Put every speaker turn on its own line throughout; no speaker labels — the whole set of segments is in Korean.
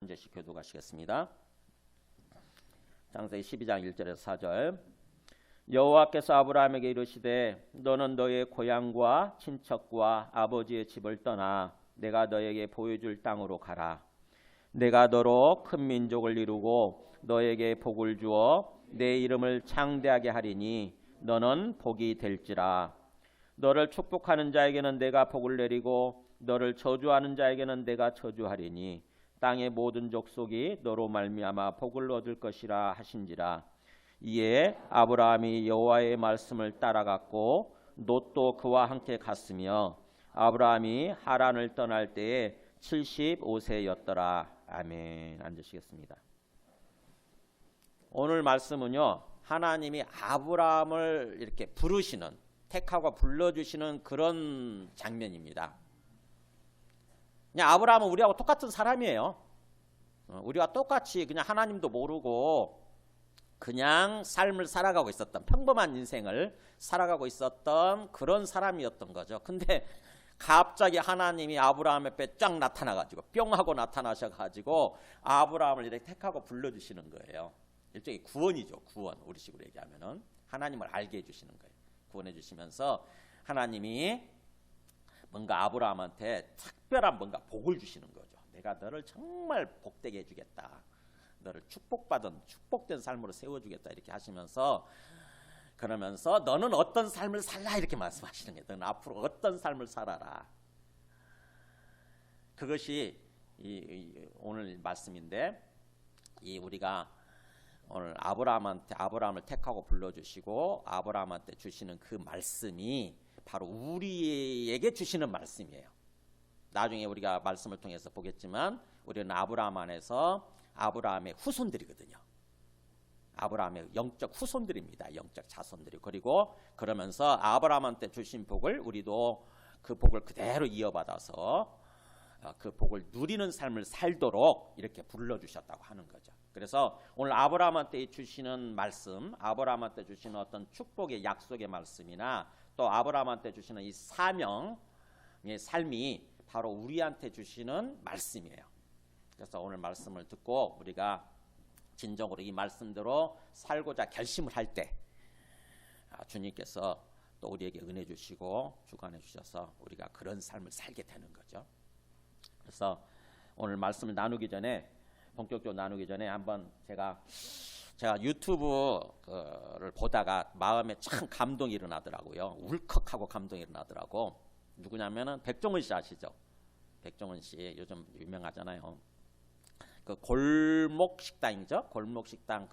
이제 교독하시겠습니다. 창세기 12장 1절에서 4절. 여호와께서 아브라함에게 이르시되 너는 너의 고향과 친척과 아버지의 집을 떠나 내가 너에게 보여줄 땅으로 가라. 내가 너로 큰 민족을 이루고 너에게 복을 주어 내 이름을 창대하게 하리니 너는 복이 될지라. 너를 축복하는 자에게는 내가 복을 내리고 너를 저주하는 자에게는 내가 저주하리니 땅의 모든 족속이 너로 말미암아 복을 얻을 것이라 하신지라. 이에 아브라함이 여호와의 말씀을 따라갔고 롯도 그와 함께 갔으며 아브라함이 하란을 떠날 때에 75세였더라. 아멘. 앉으시겠습니다. 오늘 말씀은요, 하나님이 아브라함을 이렇게 부르시는, 택하고 불러주시는 그런 장면입니다. 그냥 아브라함은 우리하고 똑같은 사람이에요. 우리와 똑같이 그냥 하나님도 모르고 그냥 삶을 살아가고 있었던, 평범한 인생을 살아가고 있었던 그런 사람이었던 거죠. 근데 갑자기 하나님이 아브라함의 앞에 쫙 나타나가지고 뿅 하고 나타나셔가지고 아브라함을 이렇게 택하고 불러주시는 거예요. 일종의 구원이죠. 구원. 우리식으로 얘기하면은 하나님을 알게 해주시는 거예요. 구원해 주시면서 하나님이 뭔가 아브라함한테 특별한 뭔가 복을 주시는 거죠. 내가 너를 정말 복되게 해주겠다. 너를 축복된 삶으로 세워주겠다. 이렇게 하시면서 그러면서 너는 어떤 삶을 살라 이렇게 말씀하시는 거예요. 너는 앞으로 어떤 삶을 살아라. 그것이 오늘 말씀인데 우리가 오늘 아브라함을 택하고 불러주시고 아브라함한테 주시는 그 말씀이 바로 우리에게 주시는 말씀이에요. 나중에 우리가 말씀을 통해서 보겠지만 우리는 아브라함 안에서 아브라함의 후손들이거든요. 아브라함의 영적 후손들입니다. 영적 자손들이. 그리고 그러면서 아브라함한테 주신 복을 우리도 그 복을 그대로 이어받아서 그 복을 누리는 삶을 살도록 이렇게 불러주셨다고 하는 거죠. 그래서 오늘 아브라함한테 주시는 말씀, 아브라함한테 주시는 어떤 축복의 약속의 말씀이나 또 아브라함한테 주시는 이 사명의 삶이 바로 우리한테 주시는 말씀이에요. 그래서 오늘 말씀을 듣고 우리가 진정으로 이 말씀대로 살고자 결심을 할 때 주님께서 또 우리에게 은혜 주시고 주관해 주셔서 우리가 그런 삶을 살게 되는 거죠. 그래서 오늘 말씀을 나누기 전에 본격적으로 나누기 전에 한번 제가 유튜브를 보다가 마음에 참 감동이 일어나더라고요. 울컥하고 감동이 일어나더라고. 누구냐면은 백종원 씨 아시죠? 백종원 씨 요즘 유명하잖아요. 그 골목 식당이죠. 골목 식당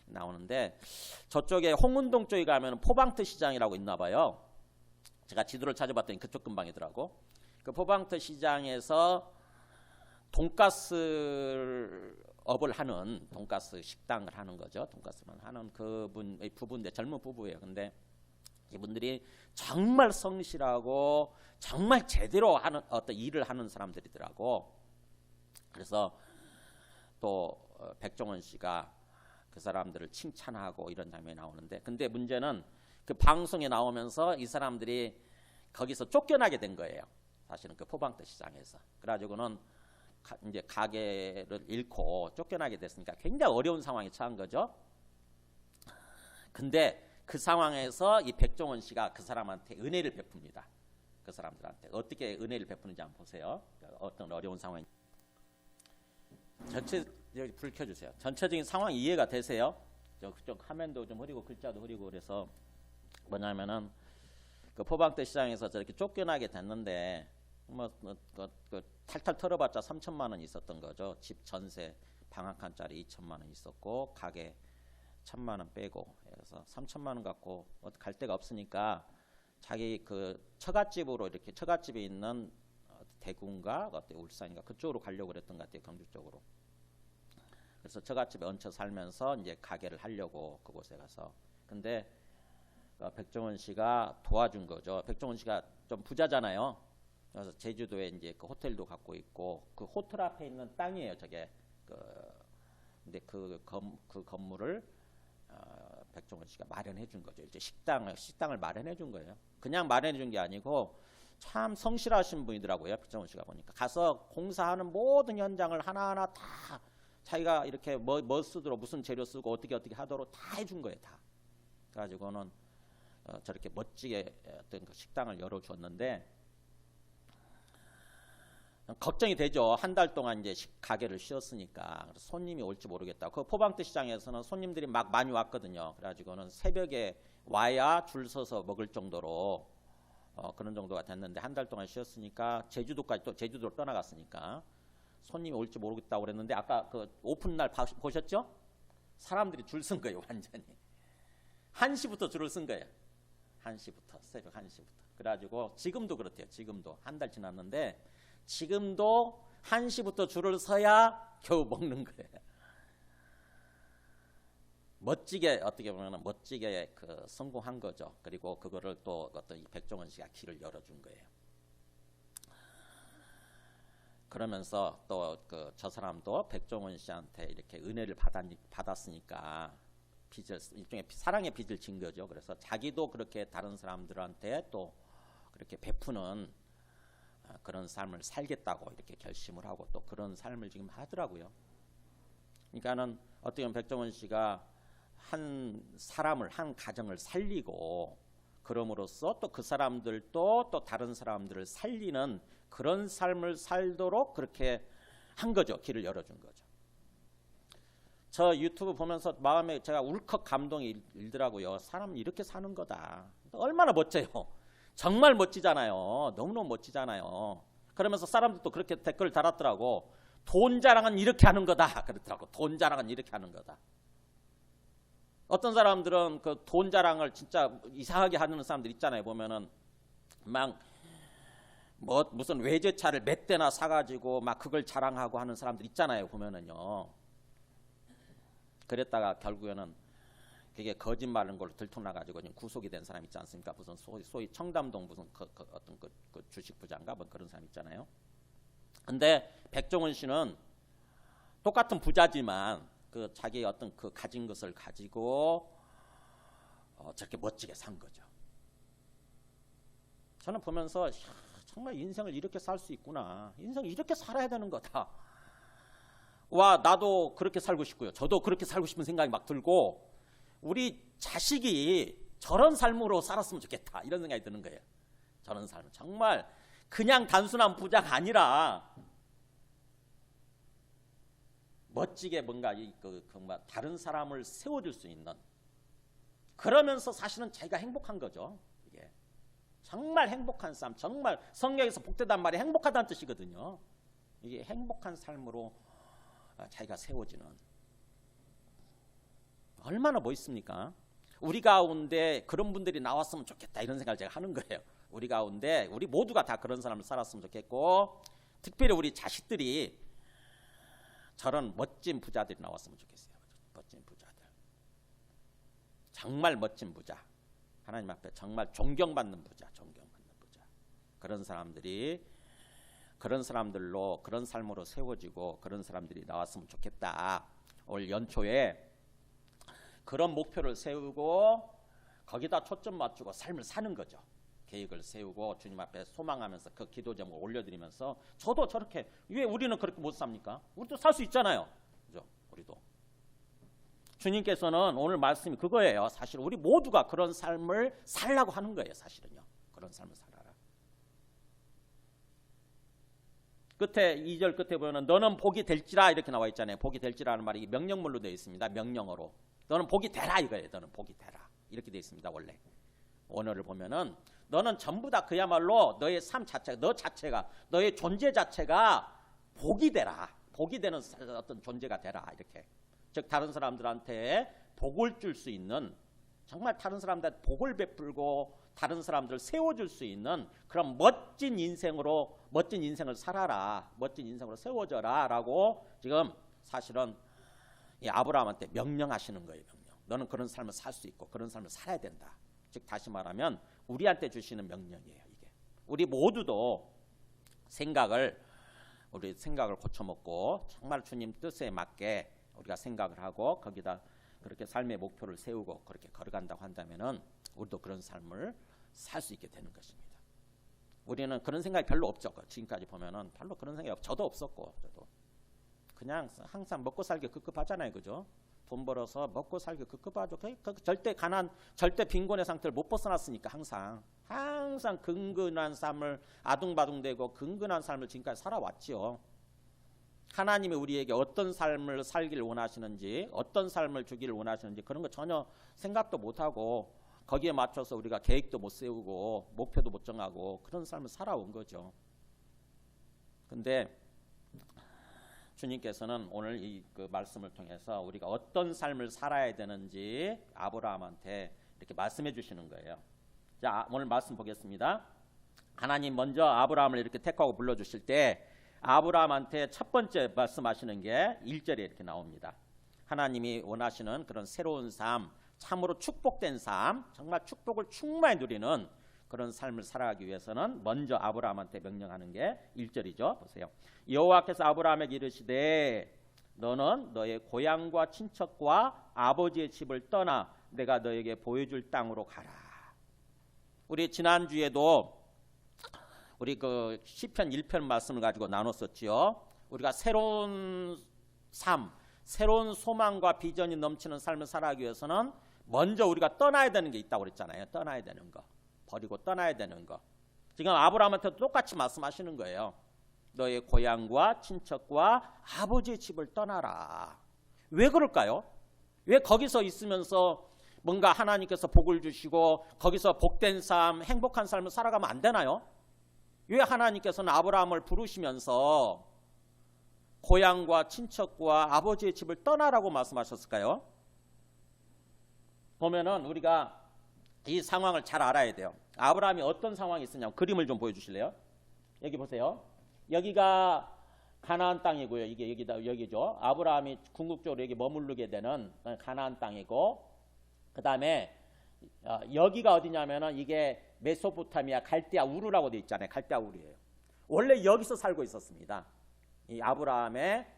나오는데 저쪽에 홍은동 쪽에 가면 포방트 시장이라고 있나 봐요. 제가 지도를 찾아봤더니 그쪽 근방이더라고. 그 포방트 시장에서 돈가스 업을 하는 돈가스 식당을 하는 거죠. 돈가스만 하는 부부인데 젊은 부부예요. 근데 이분들이 정말 성실하고 정말 제대로 하는 어떤 일을 하는 사람들이더라고. 그래서 또 백종원 씨가 그 사람들을 칭찬하고 이런 장면이 나오는데, 근데 문제는 그 방송에 나오면서 이 사람들이 거기서 쫓겨나게 된 거예요. 사실은 그 포방트 시장에서. 그래가지고는 이제 가게를 잃고 쫓겨나게 됐으니까 굉장히 어려운 상황에 처한 거죠. 근데 그 상황에서 이 백종원 씨가 그 사람한테 은혜를 베풉니다. 그 사람들한테 어떻게 은혜를 베푸는지 한번 보세요. 어떤 어려운 상황. 여기 불 켜주세요. 전체적인 상황 이해가 되세요? 좀 화면도 좀 흐리고 글자도 흐리고 그래서 뭐냐면은 그 포방트 시장에서 저렇게 쫓겨나게 됐는데 탈탈 털어봤자 3천만 원 있었던 거죠. 집 전세 방 한 칸짜리 2천만 원 있었고 가게 1,000만 원 빼고, 그래서 3천만 원 갖고 갈 데가 없으니까 자기 그 처갓집으로 이렇게 처갓집에 있는 대구인가 울산인가 그쪽으로 가려고 그랬던 것 같아요. 경주 쪽으로. 그래서 처갓집에 얹혀 살면서 이제 가게를 하려고 그곳에 가서. 근데 백종원 씨가 도와준 거죠. 백종원 씨가 좀 부자잖아요. 그래서 제주도에 이제 그 호텔도 갖고 있고 그 호텔 앞에 있는 땅이에요. 저게 근데 그 건물을 백종원 씨가 마련해 준 거죠. 이제 식당을 마련해 준 거예요. 그냥 마련해 준 게 아니고 참 성실하신 분이더라고요. 백종원 씨가 보니까 가서 공사하는 모든 현장을 하나하나 다 자기가 이렇게 뭐 쓰도록 무슨 재료 쓰고 어떻게 하도록 다 해준 거예요. 다. 그래가지고는 저렇게 멋지게 어떤 그 식당을 열어주었는데 걱정이 되죠. 한 달 동안 이제 가게를 쉬었으니까 손님이 올지 모르겠다. 그 포방트 시장에서는 손님들이 막 많이 왔거든요. 그래가지고는 새벽에 와야 줄 서서 먹을 정도로 그런 정도가 됐는데 한 달 동안 쉬었으니까 제주도까지 또 제주도로 떠나갔으니까 손님이 올지 모르겠다고 그랬는데 아까 그 오픈 날 보셨죠? 사람들이 줄 쓴 거예요. 완전히 1시부터 줄을 쓴 거예요. 1시부터 새벽 1시부터. 그래가지고 지금도 그렇대요. 지금도 한 달 지났는데 지금도 1시부터 줄을 서야 겨우 먹는 거예요. 멋지게 어떻게 보면 멋지게 그 성공한 거죠. 그리고 그거를 또 어떤 이 백종원 씨가 길을 열어준 거예요. 그러면서 또 그 저 사람도 백종원 씨한테 이렇게 은혜를 받았으니까 빚을 일종의 사랑의 빚을 진 거죠. 그래서 자기도 그렇게 다른 사람들한테 또 그렇게 베푸는 그런 삶을 살겠다고 이렇게 결심을 하고 또 그런 삶을 지금 하더라고요. 그러니까는 어떻게 보면 백종원 씨가 한 사람을 한 가정을 살리고 그럼으로써 또 그 사람들도 또 다른 사람들을 살리는 그런 삶을 살도록 그렇게 한 거죠. 길을 열어준 거죠. 저 유튜브 보면서 마음에 제가 울컥 감동이 일더라고요. 사람은 이렇게 사는 거다. 얼마나 멋져요. 정말 멋지잖아요. 너무너무 멋지잖아요. 그러면서 사람들도 그렇게 댓글 달았더라고. 돈 자랑은 이렇게 하는 거다. 그렇더라고. 돈 자랑은 이렇게 하는 거다. 어떤 사람들은 그 돈 자랑을 진짜 이상하게 하는 사람들 있잖아요. 보면은 막 뭐 무슨 외제차를 몇 대나 사가지고 막 그걸 자랑하고 하는 사람들 있잖아요. 보면은요. 그랬다가 결국에는 그게 거짓말인 걸로 들통나가지고 구속이 된 사람 있지 않습니까? 무슨 소위 청담동 무슨 어떤 그 주식 부자인가 뭐 그런 사람 있잖아요. 근데 백종원 씨는 똑같은 부자지만 그 자기 어떤 그 가진 것을 가지고 저렇게 멋지게 산 거죠. 저는 보면서 정말 인생을 이렇게 살 수 있구나. 인생 이렇게 살아야 되는 거다. 와, 나도 그렇게 살고 싶고요. 저도 그렇게 살고 싶은 생각이 막 들고 우리 자식이 저런 삶으로 살았으면 좋겠다. 이런 생각이 드는 거예요. 저런 삶. 정말 그냥 단순한 부자가 아니라 멋지게 뭔가 다른 사람을 세워줄 수 있는 그러면서 사실은 자기가 행복한 거죠. 이게 정말 행복한 삶. 정말 성경에서 복되단 말이 행복하다는 뜻이거든요. 이게 행복한 삶으로 자기가 세워지는 얼마나 멋있습니까? 우리 가운데 그런 분들이 나왔으면 좋겠다 이런 생각을 제가 하는 거예요. 우리 가운데 우리 모두가 다 그런 사람을 살았으면 좋겠고 특별히 우리 자식들이 저런 멋진 부자들이 나왔으면 좋겠어요. 멋진 부자들. 정말 멋진 부자. 하나님 앞에 정말 존경받는 부자. 존경받는 부자. 그런 사람들이 그런 사람들로 그런 삶으로 세워지고 그런 사람들이 나왔으면 좋겠다. 올 연초에 그런 목표를 세우고 거기다 초점 맞추고 삶을 사는 거죠. 계획을 세우고 주님 앞에 소망하면서 그 기도 제목을 올려드리면서 저도 저렇게 왜 우리는 그렇게 못 삽니까? 우리도 살 수 있잖아요. 그죠? 우리도. 주님께서는 오늘 말씀이 그거예요. 사실 우리 모두가 그런 삶을 살라고 하는 거예요. 사실은요. 그런 삶을 살아라. 끝에 2절 끝에 보면 너는 복이 될지라 이렇게 나와 있잖아요. 복이 될지라는 말이 명령문로 되어 있습니다. 명령어로. 너는 복이 되라 이거예요. 너는 복이 되라. 이렇게 되어 있습니다. 원래. 원어를 보면은 너는 전부 다 그야말로 너의 삶 자체가 너 자체가 너의 존재 자체가 복이 되라. 복이 되는 어떤 존재가 되라. 이렇게. 즉 다른 사람들한테 복을 줄 수 있는 정말 다른 사람들한테 복을 베풀고 다른 사람들을 세워줄 수 있는 그런 멋진 인생을 살아라. 멋진 인생으로 세워져라 라고 지금 사실은 이 아브라함한테 명령하시는 거예요. 명령. 너는 그런 삶을 살 수 있고 그런 삶을 살아야 된다. 즉 다시 말하면 우리한테 주시는 명령이에요. 이게 우리 모두도 우리 생각을 고쳐먹고 정말 주님 뜻에 맞게 우리가 생각을 하고 거기다 그렇게 삶의 목표를 세우고 그렇게 걸어간다고 한다면은 우리도 그런 삶을 살 수 있게 되는 것입니다. 우리는 그런 생각이 별로 없죠. 지금까지 보면은 별로 그런 생각이 저도 없었고, 저도 그냥 항상 먹고 살기 급급하잖아요, 그죠? 돈 벌어서 먹고 살기 급급하죠. 절대 절대 빈곤의 상태를 못 벗어났으니까 항상 근근한 삶을 아둥바둥대고 근근한 삶을 지금까지 살아왔죠. 하나님이 우리에게 어떤 삶을 살기를 원하시는지, 어떤 삶을 주기를 원하시는지 그런 거 전혀 생각도 못하고 거기에 맞춰서 우리가 계획도 못 세우고 목표도 못 정하고 그런 삶을 살아온 거죠. 근데 주님께서는 오늘 그 말씀을 통해서 우리가 어떤 삶을 살아야 되는지 아브라함한테 이렇게 말씀해 주시는 거예요. 자, 오늘 말씀 보겠습니다. 하나님 먼저 아브라함을 이렇게 택하고 불러주실 때 아브라함한테 첫 번째 말씀하시는 게 1절에 이렇게 나옵니다. 하나님이 원하시는 그런 새로운 삶, 참으로 축복된 삶, 정말 축복을 충만히 누리는 그런 삶을 살아가기 위해서는 먼저 아브라함한테 명령하는 게 1절이죠. 보세요. 여호와께서 아브라함에게 이르시되 너는 너의 고향과 친척과 아버지의 집을 떠나 내가 너에게 보여줄 땅으로 가라. 우리 지난주에도 우리 그 시편 1편 말씀을 가지고 나눴었지요. 우리가 새로운 삶, 새로운 소망과 비전이 넘치는 삶을 살아가기 위해서는 먼저 우리가 떠나야 되는 게 있다고 그랬잖아요. 떠나야 되는 거. 버리고 떠나야 되는 거. 지금 아브라함한테도 똑같이 말씀하시는 거예요. 너의 고향과 친척과 아버지의 집을 떠나라. 왜 그럴까요? 왜 거기서 있으면서 뭔가 하나님께서 복을 주시고 거기서 복된 삶, 행복한 삶을 살아가면 안 되나요? 왜 하나님께서는 아브라함을 부르시면서 고향과 친척과 아버지의 집을 떠나라고 말씀하셨을까요? 보면은 우리가 이 상황을 잘 알아야 돼요. 아브라함이 어떤 상황이 있었냐면 그림을 좀 보여주실래요? 여기 보세요. 여기가 가나안 땅이고요. 이게 여기죠. 아브라함이 궁극적으로 여기 머무르게 되는 가나안 땅이고, 그 다음에 여기가 어디냐면은 이게 메소포타미아 갈대아 우르라고 되어 있잖아요. 갈대아 우르예요. 원래 여기서 살고 있었습니다. 이 아브라함의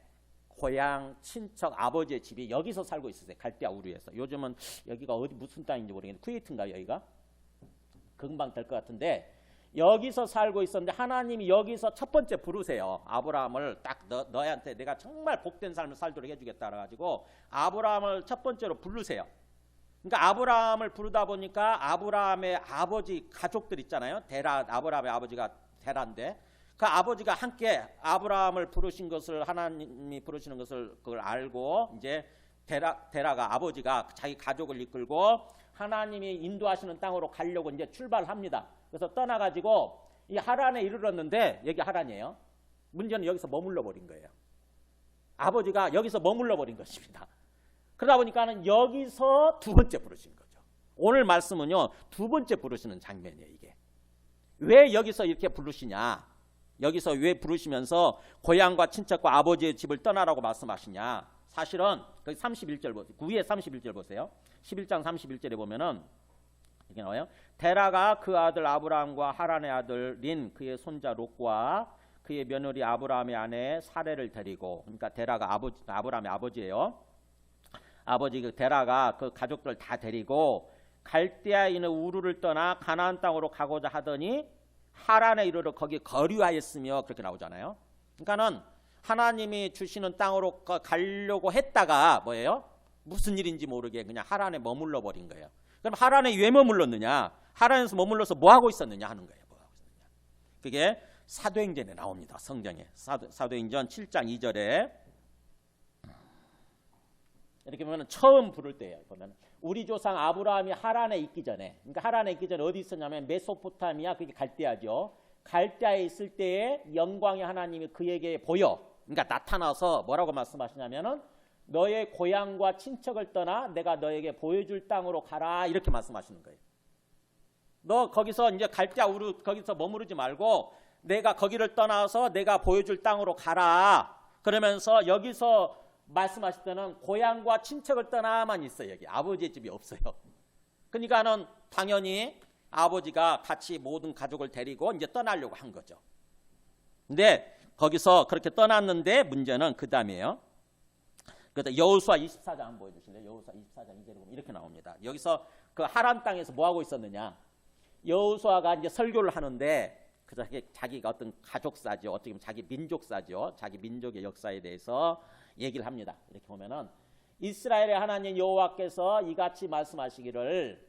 고향, 친척, 아버지의 집이 여기서 살고 있었어요. 갈대아 우르에서. 요즘은 여기가 어디 무슨 땅인지 모르겠는데 쿠웨이트인가요, 여기가? 금방 될 것 같은데 여기서 살고 있었는데 하나님이 여기서 첫 번째 부르세요. 아브라함을 딱 너한테 내가 정말 복된 삶을 살도록 해주겠다 그래가지고 아브라함을 첫 번째로 부르세요. 그러니까 아브라함을 부르다 보니까 아브라함의 아버지 가족들 있잖아요. 데라, 아브라함의 아버지가 데라인데 그 아버지가 함께 아브라함을 부르신 것을 하나님이 부르시는 것을 그걸 알고 이제 데라가 아버지가 자기 가족을 이끌고 하나님이 인도하시는 땅으로 가려고 이제 출발합니다. 그래서 떠나가지고 이 하란에 이르렀는데 여기 하란이에요. 문제는 여기서 머물러 버린 거예요. 아버지가 여기서 머물러 버린 것입니다. 그러다 보니까는 여기서 두 번째 부르신 거죠. 오늘 말씀은요 두 번째 부르시는 장면이에요. 이게 왜 여기서 이렇게 부르시냐? 여기서 왜 부르시면서 고향과 친척과 아버지의 집을 떠나라고 말씀하시냐? 사실은 거기 31절 보세요. 9에 31절 보세요. 11장 31절에 보면은 이렇게 나와요. 데라가 그 아들 아브라함과 하란의 아들인 그의 손자 롯과 그의 며느리 아브라함의 아내 사레를 데리고, 그러니까 데라가 아브라함의 아버지예요. 아버지 그 데라가 그 가족들 다 데리고 갈대아에 있는 우르를 떠나 가나안 땅으로 가고자 하더니 하란에 이르러 거기 거류하였으며 그렇게 나오잖아요. 그러니까는 하나님이 주시는 땅으로 가려고 했다가 뭐예요? 무슨 일인지 모르게 그냥 하란에 머물러 버린 거예요. 그럼 하란에 왜 머물렀느냐? 하란에서 머물러서 뭐 하고 있었느냐 하는 거예요. 뭐 하고 있었느냐. 그게 사도행전에 나옵니다. 성경에 사도행전 7장 2절에 이렇게 보면 처음 부를 때예요. 보면 우리 조상 아브라함이 하란에 있기 전에, 그러니까 하란에 있기 전에 어디 있었냐면 메소포타미아, 그게 갈대아죠. 갈대아에 있을 때에 영광의 하나님이 그에게 보여, 그러니까 나타나서 뭐라고 말씀하시냐면은 너의 고향과 친척을 떠나 내가 너에게 보여줄 땅으로 가라 이렇게 말씀하시는 거예요. 너 거기서 이제 갈대아 우르 거기서 머무르지 말고 내가 거기를 떠나서 내가 보여줄 땅으로 가라. 그러면서 여기서 말씀하실 때는 고향과 친척을 떠나만 있어요. 여기 아버지의 집이 없어요. 그러니까는 당연히 아버지가 같이 모든 가족을 데리고 이제 떠나려고 한 거죠. 근데 거기서 그렇게 떠났는데 문제는 그 다음이에요. 그래서 여호수아 24장 한번 보여주실래요? 여호수아 24장 2절에 보면 이렇게 나옵니다. 여기서 그 하란 땅에서 뭐 하고 있었느냐? 여호수아가 이제 설교를 하는데 그 자기가 어떤 가족사죠. 어떻게 보면 자기 민족사죠. 자기 민족의 역사에 대해서 얘기를 합니다. 이렇게 보면은 이스라엘의 하나님 여호와께서 이같이 말씀하시기를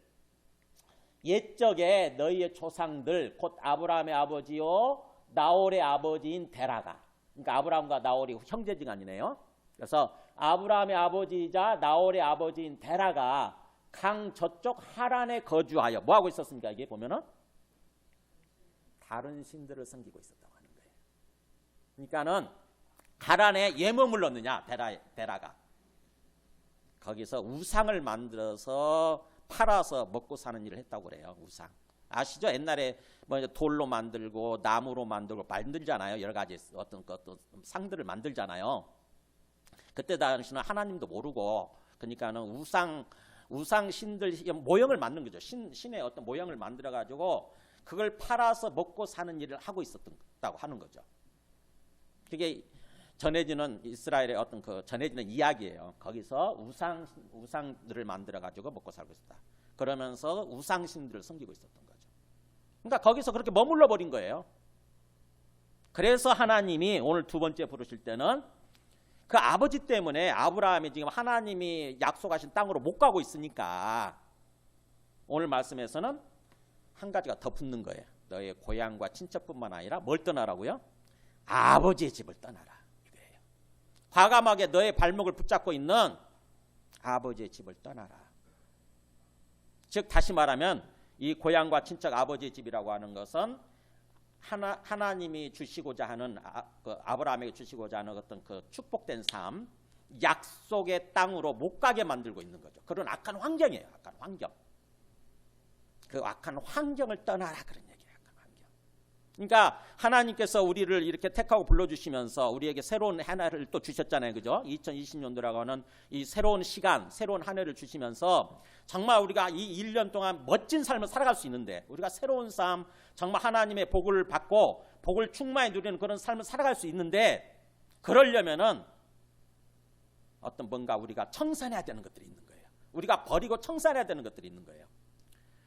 옛적에 너희의 조상들 곧 아브라함의 아버지요 나홀의 아버지인 데라가, 그러니까 아브라함과 나홀이 형제지간이네요. 그래서 아브라함의 아버지이자 나홀의 아버지인 데라가 강 저쪽 하란에 거주하여 뭐 하고 있었습니까? 이게 보면은 다른 신들을 섬기고 있었다고 하는 거예요. 그러니까는 하란에 왜 머물렀느냐? 데라가 거기서 우상을 만들어서 팔아서 먹고 사는 일을 했다고 그래요. 우상 아시죠? 옛날에 뭐 돌로 만들고 나무로 만들고 만들잖아요. 여러 가지 어떤 상들을 만들잖아요. 그때 당시는 하나님도 모르고 그러니까는 우상 신들 모형을 만든 거죠. 신의 어떤 모형을 만들어 가지고 그걸 팔아서 먹고 사는 일을 하고 있었다고 하는 거죠. 그게 전해지는 이스라엘의 어떤 그 전해지는 이야기예요. 거기서 우상들을 만들어 가지고 먹고 살고 있었다. 그러면서 우상신들을 섬기고 있었던 거죠. 그러니까 거기서 그렇게 머물러 버린 거예요. 그래서 하나님이 오늘 두 번째 부르실 때는 그 아버지 때문에 아브라함이 지금 하나님이 약속하신 땅으로 못 가고 있으니까 오늘 말씀에서는 한 가지가 더 붙는 거예요. 너의 고향과 친척뿐만 아니라 뭘 떠나라고요? 아버지의 집을 떠나라. 이거예요. 과감하게 너의 발목을 붙잡고 있는 아버지의 집을 떠나라. 즉 다시 말하면 이 고향과 친척 아버지의 집이라고 하는 것은 하나님이 주시고자 하는 아브라함에게 주시고자 하는 어떤 그 축복된 삶, 약속의 땅으로 못 가게 만들고 있는 거죠. 그런 악한 환경이에요. 악한 환경. 그 악한 환경을 떠나라 그런 얘기예요. 악한 환경. 그러니까 하나님께서 우리를 이렇게 택하고 불러주시면서 우리에게 새로운 한 해를 또 주셨잖아요. 그죠? 2020년도라고 하는 이 새로운 시간, 새로운 한 해를 주시면서 정말 우리가 이 1년 동안 멋진 삶을 살아갈 수 있는데 우리가 새로운 삶, 정말 하나님의 복을 받고 복을 충만히 누리는 그런 삶을 살아갈 수 있는데 그러려면은 어떤 뭔가 우리가 청산해야 되는 것들이 있는 거예요. 우리가 버리고 청산해야 되는 것들이 있는 거예요.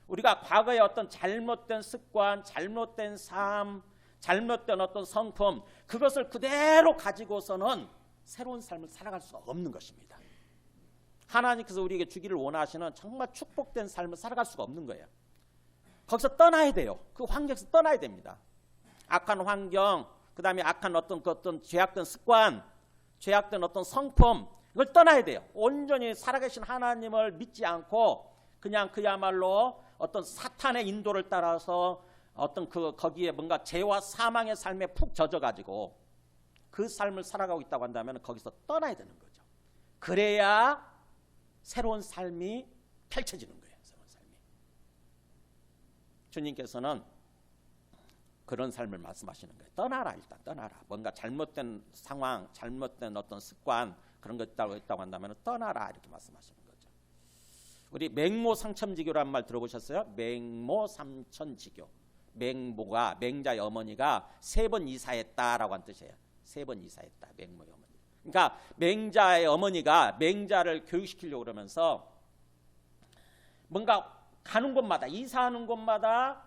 우리가 과거의 어떤 잘못된 습관, 잘못된 삶, 잘못된 어떤 성품 그것을 그대로 가지고서는 새로운 삶을 살아갈 수가 없는 것입니다. 하나님께서 우리에게 주기를 원하시는 정말 축복된 삶을 살아갈 수가 없는 거예요. 거기서 떠나야 돼요. 그 환경에서 떠나야 됩니다. 악한 환경, 그 다음에 악한 어떤 죄악된 습관, 죄악된 어떤 성품 이걸 떠나야 돼요. 온전히 살아계신 하나님을 믿지 않고 그냥 그야말로 어떤 사탄의 인도를 따라서 어떤 거기에 뭔가 죄와 사망의 삶에 푹 젖어가지고 그 삶을 살아가고 있다고 한다면 거기서 떠나야 되는 거죠. 그래야 새로운 삶이 펼쳐지는 거예요. 새로운 삶이. 주님께서는 그런 삶을 말씀하시는 거예요. 떠나라 일단 떠나라. 뭔가 잘못된 상황, 잘못된 어떤 습관 그런 것 있다고 한다면 떠나라 이렇게 말씀하시는 거죠. 우리 맹모 삼천지교라는 말 들어보셨어요? 맹모 삼천지교. 맹모가 맹자의 어머니가 3번 이사했다라고 한 뜻이에요. 3번 이사했다. 맹모의 어머니. 그러니까 맹자의 어머니가 맹자를 교육시키려고 그러면서 뭔가 가는 곳마다 이사하는 곳마다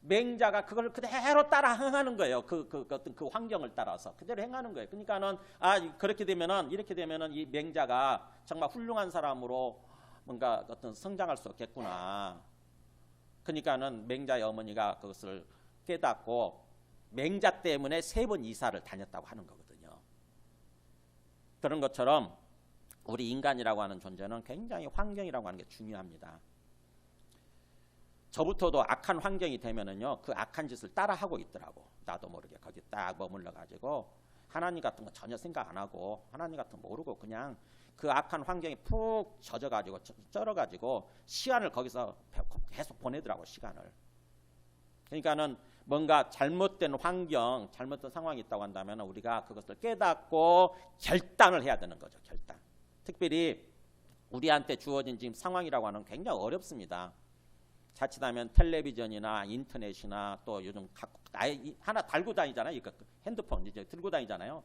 맹자가 그걸 그대로 따라 행하는 거예요. 어떤 그 환경을 따라서 그대로 행하는 거예요. 그러니까는 그렇게 되면은 이렇게 되면은 이 맹자가 정말 훌륭한 사람으로 뭔가 어떤 성장할 수 없겠구나. 그러니까는 맹자의 어머니가 그것을 깨닫고 맹자 때문에 3번 이사를 다녔다고 하는 거거든요. 그런 것처럼 우리 인간이라고 하는 존재는 굉장히 환경이라고 하는 게 중요합니다. 저부터도 악한 환경이 되면은요, 그 악한 짓을 따라 하고 있더라고. 나도 모르게 거기 딱 머물러 가지고 하나님 같은 거 전혀 생각 안 하고 하나님 같은 거 모르고 그냥 그 악한 환경에 푹 젖어 가지고 쩔어 가지고 시간을 거기서 계속 보내더라고 시간을. 그러니까는 뭔가 잘못된 환경, 잘못된 상황이 있다고 한다면 우리가 그것을 깨닫고 결단을 해야 되는 거죠. 결단. 특별히 우리한테 주어진 지금 상황이라고 하는 굉장히 어렵습니다. 자칫하면 텔레비전이나 인터넷이나 또 요즘 하나 달고 다니잖아요. 핸드폰 이제 들고 다니잖아요.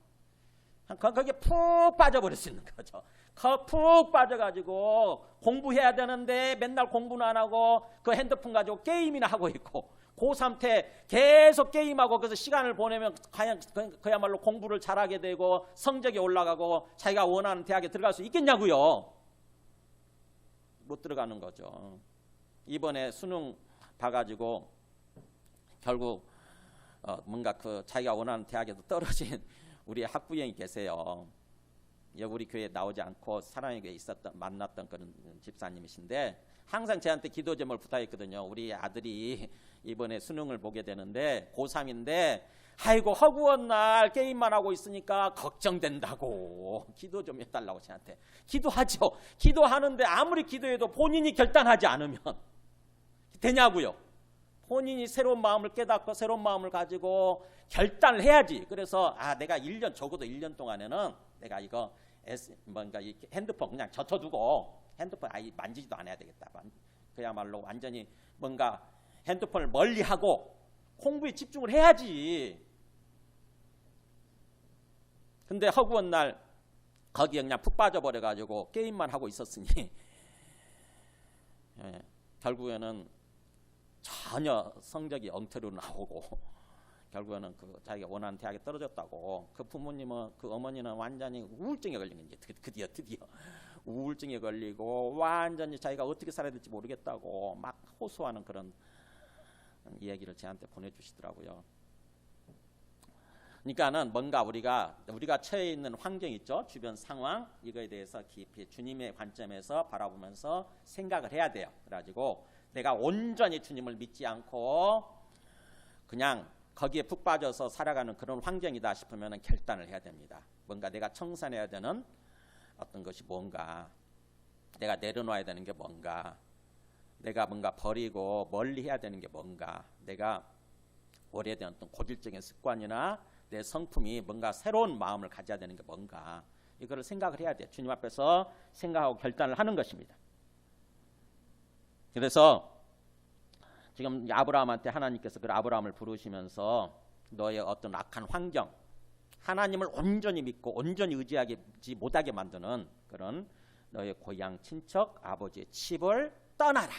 거기에 푹 빠져버릴 수 있는 거죠. 푹 빠져가지고 공부해야 되는데 맨날 공부는 안 하고 그 핸드폰 가지고 게임이나 하고 있고 고3 때 계속 게임하고 그래서 시간을 보내면 그야말로 공부를 잘하게 되고 성적이 올라가고 자기가 원하는 대학에 들어갈 수 있겠냐고요. 못 들어가는 거죠. 이번에 수능 봐가지고 결국 뭔가 그 자기가 원하는 대학에도 떨어진 우리 학부형이 계세요. 우리 교회에 나오지 않고 사랑의 교회에 만났던 그런 집사님이신데 항상 저한테 기도 제목을 부탁했거든요. 우리 아들이 이번에 수능을 보게 되는데 고3인데 아이고 허구한 날 게임만 하고 있으니까 걱정된다고 기도 좀 해달라고 저한테. 기도하죠. 기도하는데 아무리 기도해도 본인이 결단하지 않으면 되냐고요. 본인이 새로운 마음을 깨닫고 새로운 마음을 가지고 결단을 해야지. 그래서 내가 1년 적어도 1년 동안에는 내가 이거 뭔가 이 핸드폰 그냥 젖혀두고 핸드폰 만지지도 않아야 되겠다. 그야말로 완전히 뭔가 핸드폰을 멀리하고 공부에 집중을 해야지. 근데 허구한 날 거기에 그냥 푹 빠져버려가지고 게임만 하고 있었으니 결국에는 전혀 성적이 엉터리로 나오고 결국에는 그 자기가 원하는 대학에 떨어졌다고. 그 부모님은 그 어머니는 완전히 우울증에 걸린 게 이제 드디어 우울증에 걸리고 완전히 자기가 어떻게 살아야 될지 모르겠다고 막 호소하는 그런 이야기를 저한테 보내주시더라고요. 그러니까는 뭔가 우리가 처해 있는 환경 있죠. 주변 상황 이거에 대해서 깊이 주님의 관점에서 바라보면서 생각을 해야 돼요. 그래가지고 내가 온전히 주님을 믿지 않고 그냥 거기에 푹 빠져서 살아가는 그런 환경이다 싶으면 결단을 해야 됩니다. 뭔가 내가 청산해야 되는 어떤 것이 뭔가, 내가 내려놔야 되는 게 뭔가, 내가 뭔가 버리고 멀리 해야 되는 게 뭔가, 내가 오래된 어떤 고질적인 습관이나 내 성품이 뭔가 새로운 마음을 가져야 되는 게 뭔가, 이거를 생각을 해야 돼요. 주님 앞에서 생각하고 결단을 하는 것입니다. 그래서 지금 아브라함한테 하나님께서 그 아브라함을 부르시면서 너의 어떤 악한 환경, 하나님을 온전히 믿고 온전히 의지하지 못하게 만드는 그런 너의 고향 친척 아버지의 집을 떠나라.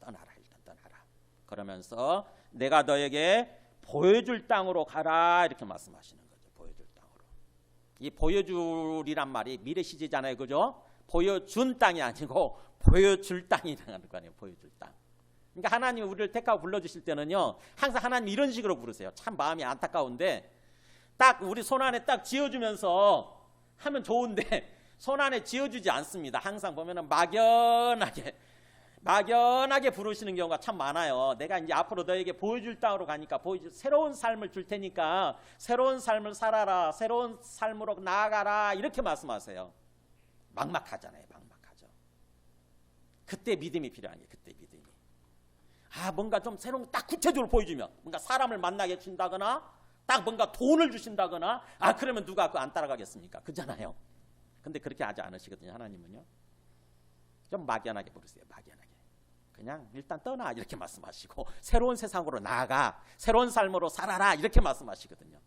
일단 떠나라. 그러면서 내가 너에게 보여줄 땅으로 가라 이렇게 말씀하시는 거죠. 보여줄 땅으로. 이 보여줄이란 말이 미래 시제잖아요. 그죠? 보여준 땅이 아니고 보여줄 땅이라는 거 아니에요. 보여줄 땅. 그러니까 하나님이 우리를 택하고 불러주실 때는요, 항상 하나님 이런 식으로 부르세요. 참 마음이 안타까운데 딱 우리 손 안에 딱 쥐어주면서 하면 좋은데 손 안에 쥐어주지 않습니다. 항상 보면은 막연하게 부르시는 경우가 참 많아요. 내가 이제 앞으로 너에게 보여줄 땅으로 가니까 새로운 삶을 줄 테니까 새로운 삶을 살아라, 새로운 삶으로 나아가라 이렇게 말씀하세요. 막막하잖아요. 막막하죠. 그때 믿음이 필요한 게 그때 믿음이. 뭔가 좀 새로운 딱 구체적으로 보여주면, 뭔가 사람을 만나게 해준다거나 딱 뭔가 돈을 주신다거나 그러면 누가 그거 안 따라가겠습니까? 그잖아요. 근데 그렇게 하지 않으시거든요. 하나님은요. 좀 막연하게 부르세요. 막연하게. 그냥 일단 떠나 이렇게 말씀하시고 새로운 세상으로 나아가, 새로운 삶으로 살아라 이렇게 말씀하시거든요.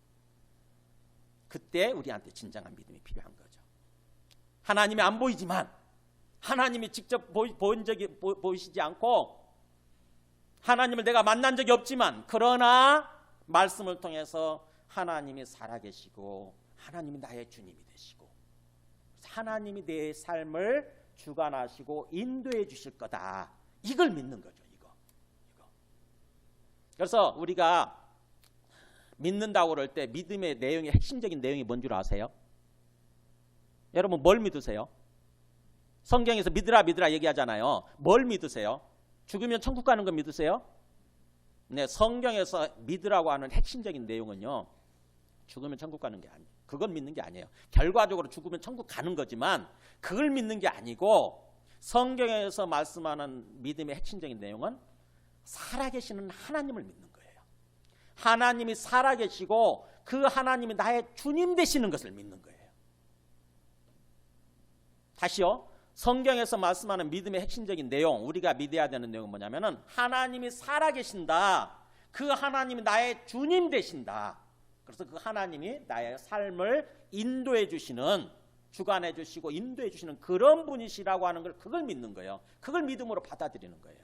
그때 우리한테 진정한 믿음이 필요한 거죠. 하나님이 안 보이지만, 하나님이 직접 보이시지 않고, 하나님을 내가 만난 적이 없지만, 그러나 말씀을 통해서 하나님이 살아계시고 하나님이 나의 주님이 되시고 하나님이 내 삶을 주관하시고 인도해 주실 거다. 이걸 믿는 거죠. 이거. 그래서 우리가 믿는다고 그럴 때 믿음의 내용의 핵심적인 내용이 뭔 줄 아세요? 여러분 뭘 믿으세요? 성경에서 믿으라 얘기하잖아요. 뭘 믿으세요? 죽으면 천국 가는 거 믿으세요? 네, 성경에서 믿으라고 하는 핵심적인 내용은요, 죽으면 천국 가는 게 아니에요. 그건 믿는 게 아니에요. 결과적으로 죽으면 천국 가는 거지만 그걸 믿는 게 아니고, 성경에서 말씀하는 믿음의 핵심적인 내용은 살아계시는 하나님을 믿는 거예요. 하나님이 살아계시고 그 하나님이 나의 주님 되시는 것을 믿는 거예요. 다시요. 성경에서 말씀하는 믿음의 핵심적인 내용, 우리가 믿어야 되는 내용은 뭐냐면은 하나님이 살아계신다. 그 하나님이 나의 주님 되신다. 그래서 그 하나님이 나의 삶을 인도해 주시는, 주관해 주시고 인도해 주시는 그런 분이시라고 하는 걸, 그걸 믿는 거예요. 그걸 믿음으로 받아들이는 거예요.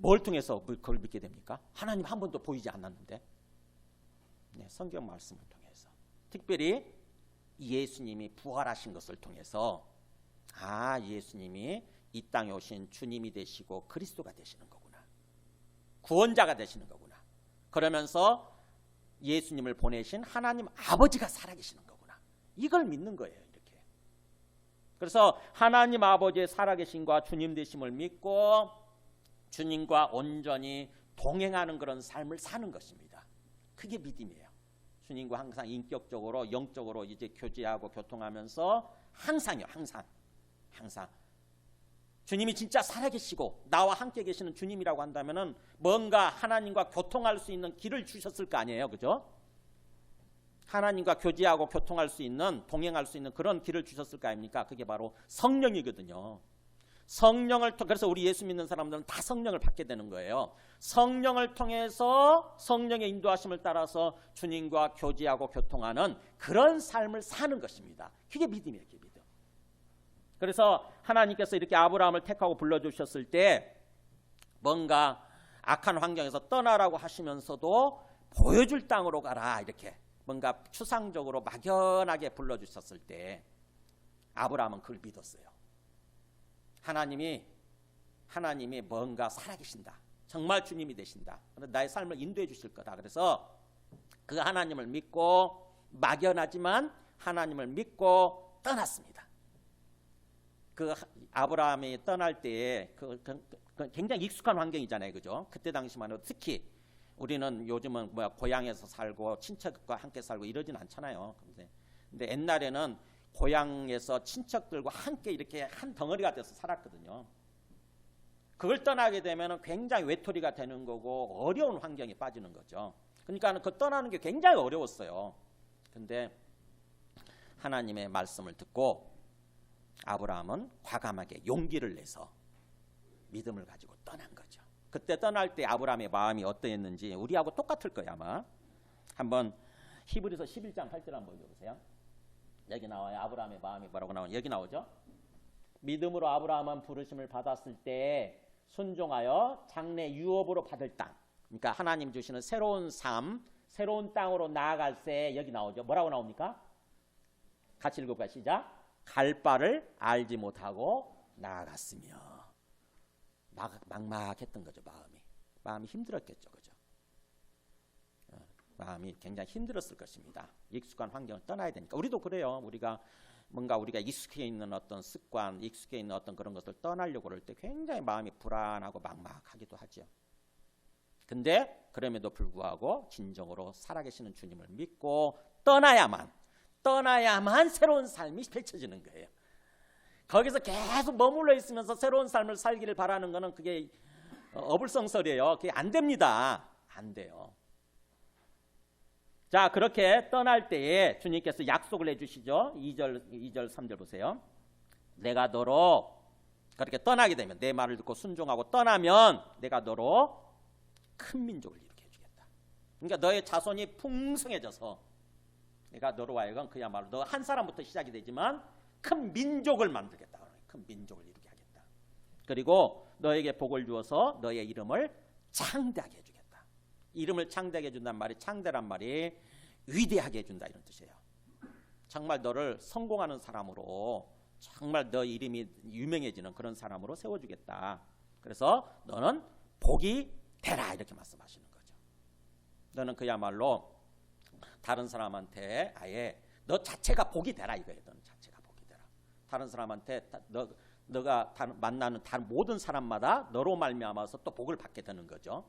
뭘 통해서 그걸 믿게 됩니까? 하나님 한 번도 보이지 않았는데. 네, 성경 말씀을 통해서. 특별히 예수님이 부활하신 것을 통해서 예수님이 이 땅에 오신 주님이 되시고 그리스도가 되시는 거구나. 구원자가 되시는 거구나. 그러면서 예수님을 보내신 하나님 아버지가 살아계시는 거구나. 이걸 믿는 거예요. 이렇게. 그래서 하나님 아버지의 살아계심과 주님 되심을 믿고 주님과 온전히 동행하는 그런 삶을 사는 것입니다. 그게 믿음이에요. 주님과 항상 인격적으로 영적으로 이제 교제하고 교통하면서 항상요. 항상 주님이 진짜 살아계시고 나와 함께 계시는 주님이라고 한다면은 뭔가 하나님과 교통할 수 있는 길을 주셨을 거 아니에요. 그죠? 하나님과 교제하고 교통할 수 있는, 동행할 수 있는 그런 길을 주셨을 거 아닙니까? 그게 바로 성령이거든요. 그래서 우리 예수 믿는 사람들은 다 성령을 받게 되는 거예요. 성령을 통해서 성령의 인도하심을 따라서 주님과 교제하고 교통하는 그런 삶을 사는 것입니다. 그게 믿음이에요. 그게 믿음. 그래서 하나님께서 이렇게 아브라함을 택하고 불러주셨을 때 뭔가 악한 환경에서 떠나라고 하시면서도 보여줄 땅으로 가라 이렇게 뭔가 추상적으로 막연하게 불러주셨을 때 아브라함은 그걸 믿었어요. 하나님이 뭔가 살아계신다. 정말 주님이 되신다. 나의 삶을 인도해 주실 거다. 그래서 그 하나님을 믿고 막연하지만 하나님을 믿고 떠났습니다. 그 아브라함이 떠날 때에 굉장히 익숙한 환경이잖아요. 그죠? 그때 당시만 해도 특히 우리는 요즘은 고향에서 살고 친척과 함께 살고 이러진 않잖아요. 근데 옛날에는 고향에서 친척들과 함께 이렇게 한 덩어리가 돼서 살았거든요. 그걸 떠나게 되면 굉장히 외톨이가 되는 거고 어려운 환경에 빠지는 거죠. 그러니까 그 떠나는 게 굉장히 어려웠어요. 근데 하나님의 말씀을 듣고 아브라함은 과감하게 용기를 내서 믿음을 가지고 떠난 거죠. 그때 떠날 때 아브라함의 마음이 어떠했는지 우리하고 똑같을 거예요 아마. 한번 히브리서 11장 8절 한번 읽어보세요. 여기 나와요. 아브라함의 마음이 뭐라고 나오냐. 여기 나오죠. 믿음으로 아브라함은 부르심을 받았을 때 순종하여 장래 유업으로 받을 땅. 그러니까 하나님 주시는 새로운 삶, 새로운 땅으로 나아갈 때 여기 나오죠. 뭐라고 나옵니까? 같이 읽어볼까요? 시작. 갈 바를 알지 못하고 나아갔으며. 막막했던 거죠. 마음이 힘들었겠죠. 그죠? 마음이 굉장히 힘들었을 것입니다. 익숙한 환경을 떠나야 되니까. 우리도 그래요. 우리가 익숙해 있는 어떤 습관, 익숙해 있는 어떤 그런 것을 떠나려고 그럴 때 굉장히 마음이 불안하고 막막하기도 하죠. 근데 그럼에도 불구하고 진정으로 살아계시는 주님을 믿고 떠나야만 새로운 삶이 펼쳐지는 거예요. 거기서 계속 머물러 있으면서 새로운 삶을 살기를 바라는 것은 그게 어불성설이에요. 그게 안 됩니다. 안 돼요. 자, 그렇게 떠날 때에 주님께서 약속을 해주시죠. 2절 3절 보세요. 내가 너로 그렇게 떠나게 되면 내 말을 듣고 순종하고 떠나면 내가 너로 큰 민족을 이루게 해주겠다. 그러니까 너의 자손이 풍성해져서 내가 너로 하여금 그야말로 너 한 사람부터 시작이 되지만 큰 민족을 만들겠다. 큰 민족을 이루게 하겠다. 그리고 너에게 복을 주어서 너의 이름을 창대하게 해주겠다. 이름을 창대하게 해준단 말이 창대란 말이 위대하게 해준다 이런 뜻이에요. 정말 너를 성공하는 사람으로 정말 너 이름이 유명해지는 그런 사람으로 세워주겠다. 그래서 너는 복이 되라 이렇게 말씀하시는 거죠. 너는 그야말로 다른 사람한테 아예 너 자체가 복이 되라 이거예요. 너는 자체가 복이 되라. 다른 사람한테 너가 만나는 다른 모든 사람마다 너로 말미암아서 또 복을 받게 되는 거죠.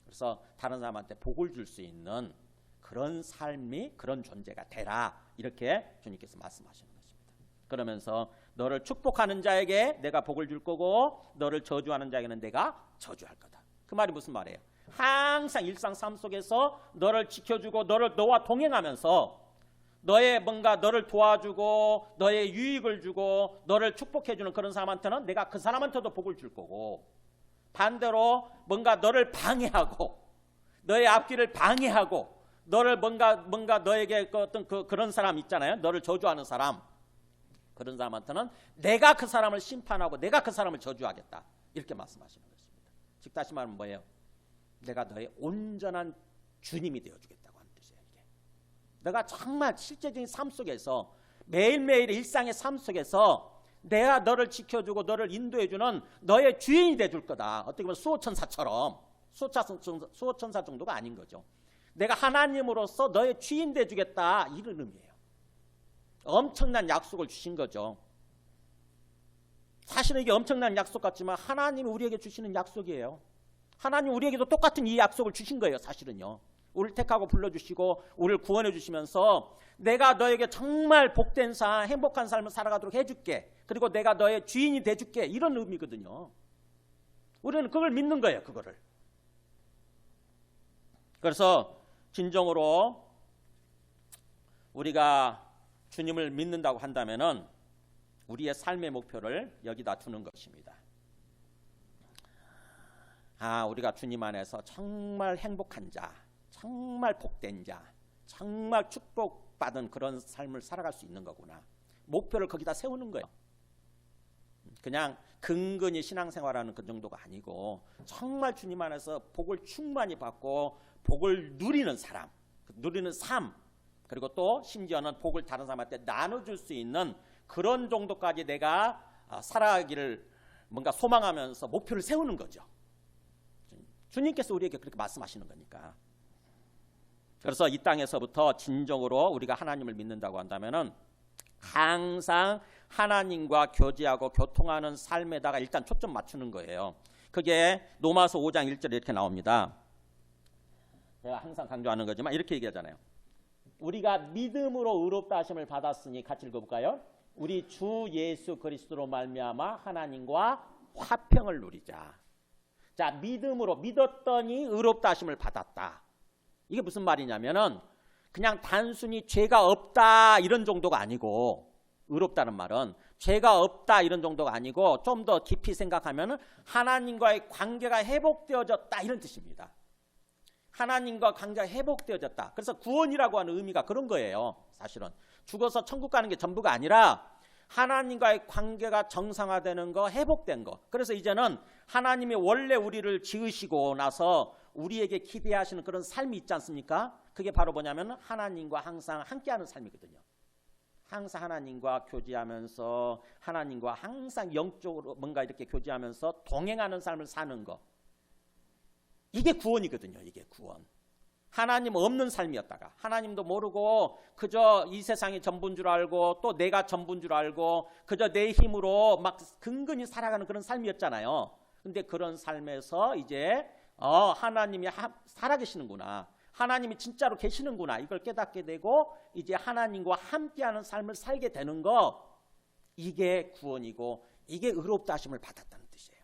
그래서 다른 사람한테 복을 줄 수 있는 그런 삶이 그런 존재가 되라 이렇게 주님께서 말씀하시는 것입니다. 그러면서 너를 축복하는 자에게 내가 복을 줄 거고 너를 저주하는 자에게는 내가 저주할 거다. 그 말이 무슨 말이에요? 항상 일상 삶 속에서 너를 지켜주고 너와 동행하면서 너의 뭔가 너를 도와주고 너의 유익을 주고 너를 축복해주는 그런 사람한테는 내가 그 사람한테도 복을 줄 거고 반대로 뭔가 너를 방해하고 너의 앞길을 방해하고 너를 뭔가 너에게 어떤 그런 사람 있잖아요. 너를 저주하는 사람. 그런 사람한테는 내가 그 사람을 심판하고 내가 그 사람을 저주하겠다. 이렇게 말씀하시는 것입니다. 즉 다시 말하면 뭐예요? 내가 너의 온전한 주님이 되어주겠다고 하는 뜻이에요. 이게. 내가 정말 실제적인 삶 속에서 매일매일 일상의 삶 속에서 내가 너를 지켜주고 너를 인도해주는 너의 주인이 돼줄 거다. 어떻게 보면 수호천사처럼 수호천사 정도가 아닌 거죠. 내가 하나님으로서 너의 주인 돼주겠다 이런 의미예요. 엄청난 약속을 주신 거죠. 사실은 이게 엄청난 약속 같지만 하나님이 우리에게 주시는 약속이에요. 하나님 우리에게도 똑같은 이 약속을 주신 거예요. 사실은요. 우리를 택하고 불러주시고 우리를 구원해 주시면서 내가 너에게 정말 복된 삶, 행복한 삶을 살아가도록 해줄게. 그리고 내가 너의 주인이 돼줄게. 이런 의미거든요. 우리는 그걸 믿는 거예요. 그거를. 그래서 진정으로 우리가 주님을 믿는다고 한다면은 우리의 삶의 목표를 여기다 두는 것입니다. 우리가 주님 안에서 정말 행복한 자, 정말 복된 자, 정말 축복받은 그런 삶을 살아갈 수 있는 거구나. 목표를 거기다 세우는 거예요. 그냥 근근히 신앙생활하는 그 정도가 아니고 정말 주님 안에서 복을 충만히 받고 복을 누리는 사람, 누리는 삶, 그리고 또 심지어는 복을 다른 사람한테 나눠줄 수 있는 그런 정도까지 내가 살아가기를 뭔가 소망하면서 목표를 세우는 거죠. 주님께서 우리에게 그렇게 말씀하시는 거니까. 그래서 이 땅에서부터 진정으로 우리가 하나님을 믿는다고 한다면은 항상 하나님과 교제하고 교통하는 삶에다가 일단 초점 맞추는 거예요. 그게 로마서 5장 1절에 이렇게 나옵니다. 제가 항상 강조하는 거지만 이렇게 얘기하잖아요. 우리가 믿음으로 의롭다 하심을 받았으니 같이 읽어볼까요? 우리 주 예수 그리스도로 말미암아 하나님과 화평을 누리자. 자, 믿음으로 믿었더니 의롭다 하심을 받았다. 이게 무슨 말이냐면은 그냥 단순히 죄가 없다 이런 정도가 아니고, 의롭다는 말은 죄가 없다 이런 정도가 아니고 좀 더 깊이 생각하면은 하나님과의 관계가 회복되어졌다 이런 뜻입니다. 하나님과 관계가 회복되어졌다. 그래서 구원이라고 하는 의미가 그런 거예요. 사실은 죽어서 천국 가는 게 전부가 아니라 하나님과의 관계가 정상화되는 거, 회복된 거. 그래서 이제는 하나님이 원래 우리를 지으시고 나서 우리에게 기대하시는 그런 삶이 있지 않습니까? 그게 바로 뭐냐면 하나님과 항상 함께하는 삶이거든요. 항상 하나님과 교제하면서 하나님과 항상 영적으로 뭔가 이렇게 교제하면서 동행하는 삶을 사는 거. 이게 구원이거든요. 이게 구원. 하나님 없는 삶이었다가 하나님도 모르고 그저 이 세상이 전부인 줄 알고 또 내가 전부인 줄 알고 그저 내 힘으로 막 근근히 살아가는 그런 삶이었잖아요. 근데 그런 삶에서 이제 하나님이 살아계시는구나. 하나님이 진짜로 계시는구나. 이걸 깨닫게 되고 이제 하나님과 함께하는 삶을 살게 되는 거, 이게 구원이고 이게 의롭다 하심을 받았다는 뜻이에요.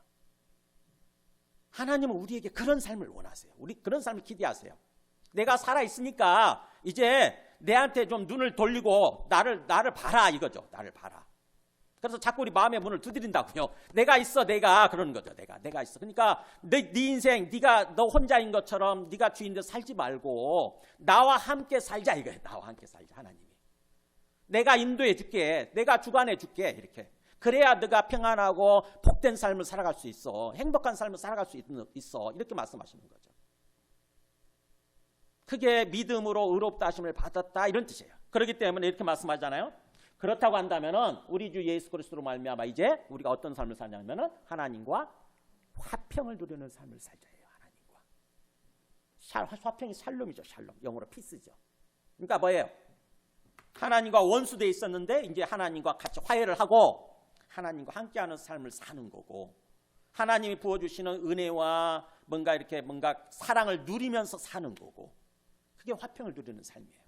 하나님은 우리에게 그런 삶을 원하세요. 우리 그런 삶을 기대하세요. 내가 살아있으니까 이제 내한테 좀 눈을 돌리고 나를 봐라 이거죠. 나를 봐라. 그래서 자꾸 우리 마음의 문을 두드린다고요. 내가 있어, 내가 그러는 거죠. 내가 있어. 그러니까 네 인생, 네가 너 혼자인 것처럼 네가 주인들 살지 말고 나와 함께 살자 이거예요. 나와 함께 살자. 하나님이. 내가 인도해 줄게. 내가 주관해 줄게. 이렇게. 그래야 네가 평안하고 복된 삶을 살아갈 수 있어. 행복한 삶을 살아갈 수 있어. 이렇게 말씀하시는 거죠. 그게 믿음으로 의롭다 하심을 받았다 이런 뜻이에요. 그렇기 때문에 이렇게 말씀하잖아요. 그렇다고 한다면은 우리 주 예수 그리스도로 말미암아 이제 우리가 어떤 삶을 사냐면은 하나님과 화평을 누리는 삶을 살자예요. 하나님과. 화평이 샬롬이죠. 샬롬. 영어로 피스죠. 그러니까 뭐예요? 하나님과 원수돼 있었는데 이제 하나님과 같이 화해를 하고 하나님과 함께하는 삶을 사는 거고, 하나님이 부어주시는 은혜와 뭔가 사랑을 누리면서 사는 거고, 그게 화평을 누리는 삶이에요.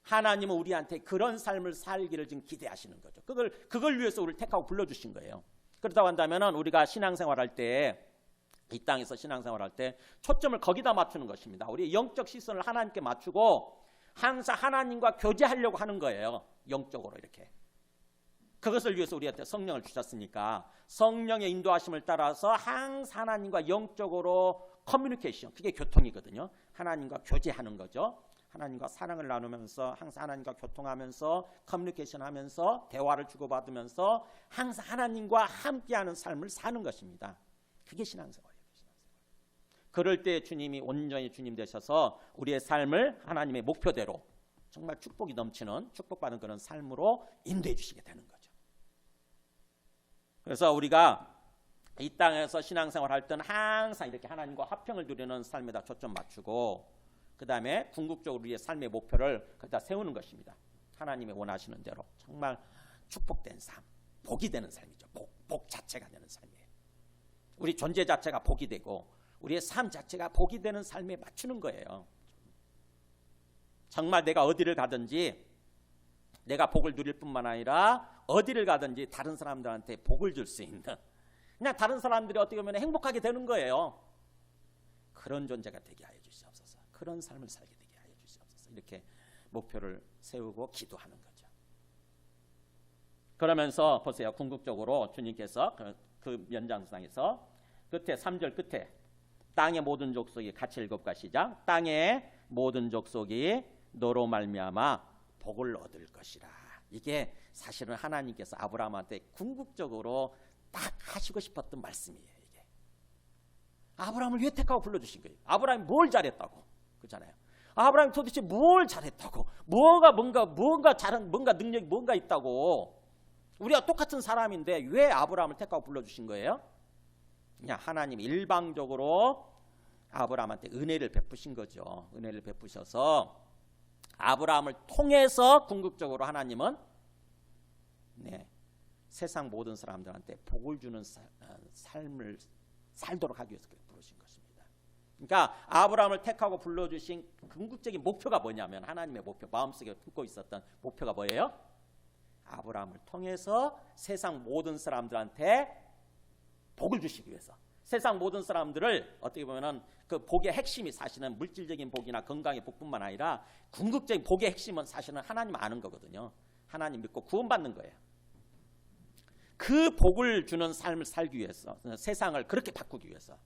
하나님은 우리한테 그런 삶을 살기를 지금 기대하시는 거죠. 그걸 위해서 우리를 택하고 불러주신 거예요. 그렇다고 한다면 우리가 신앙생활할 때, 이 땅에서 신앙생활할 때 초점을 거기다 맞추는 것입니다. 우리의 영적 시선을 하나님께 맞추고 항상 하나님과 교제하려고 하는 거예요. 영적으로 이렇게. 그것을 위해서 우리한테 성령을 주셨으니까 성령의 인도하심을 따라서 항상 하나님과 영적으로 커뮤니케이션, 그게 교통이거든요. 하나님과 교제하는 거죠. 하나님과 사랑을 나누면서 항상 하나님과 교통하면서 커뮤니케이션 하면서 대화를 주고받으면서 항상 하나님과 함께하는 삶을 사는 것입니다. 그게 신앙생활이에요. 그럴 때 주님이 온전히 주님 되셔서 우리의 삶을 하나님의 목표대로 정말 축복이 넘치는 축복받은 그런 삶으로 인도해 주시게 되는 거죠. 그래서 우리가 이 땅에서 신앙생활 할 때는 항상 이렇게 하나님과 화평을 누리는 삶에다 초점 맞추고 그 다음에 궁극적으로 우리의 삶의 목표를 거기다 세우는 것입니다. 하나님의 원하시는 대로 정말 축복된 삶, 복이 되는 삶이죠. 복 자체가 되는 삶이에요. 우리 존재 자체가 복이 되고 우리의 삶 자체가 복이 되는 삶에 맞추는 거예요. 정말 내가 어디를 가든지 내가 복을 누릴 뿐만 아니라 어디를 가든지 다른 사람들한테 복을 줄 수 있는, 그냥 다른 사람들이 어떻게 보면 행복하게 되는 거예요. 그런 존재가 되게 하여 주시옵소서. 그런 삶을 살게 되게 하여 주시옵소서. 이렇게 목표를 세우고 기도하는 거죠. 그러면서 보세요. 궁극적으로 주님께서 그 연장선상에서 끝에 3절 끝에 땅의 모든 족속이 같이 읽어볼까 시작. 땅의 모든 족속이 너로 말미암아 복을 얻을 것이라. 이게 사실은 하나님께서 아브라함한테 궁극적으로 딱 하시고 싶었던 말씀이에요. 이게 아브라함을 왜 택하고 불러주신 거예요? 아브라함이 뭘 잘했다고 그렇잖아요. 아브라함이 도대체 뭘 잘했다고, 뭔가 잘한 뭔가 능력이 뭔가 있다고. 우리가 똑같은 사람인데 왜 아브라함을 택하고 불러주신 거예요? 그냥 하나님이 일방적으로 아브라함한테 은혜를 베푸신 거죠. 은혜를 베푸셔서 아브라함을 통해서 궁극적으로 하나님은 세상 모든 사람들한테 복을 주는 삶을 살도록 하기 위해서 부르신 것입니다. 그러니까 아브라함을 택하고 불러주신 궁극적인 목표가 뭐냐면, 하나님의 목표, 마음속에 품고 있었던 목표가 뭐예요? 아브라함을 통해서 세상 모든 사람들한테 복을 주시기 위해서, 세상 모든 사람들을 어떻게 보면은 그 복의 핵심이 사실은 물질적인 복이나 건강의 복뿐만 아니라 궁극적인 복의 핵심은 사실은 하나님 아는 거거든요. 하나님 믿고 구원받는 거예요. 그 복을 주는 삶을 살기 위해서, 세상을 그렇게 바꾸기 위해서,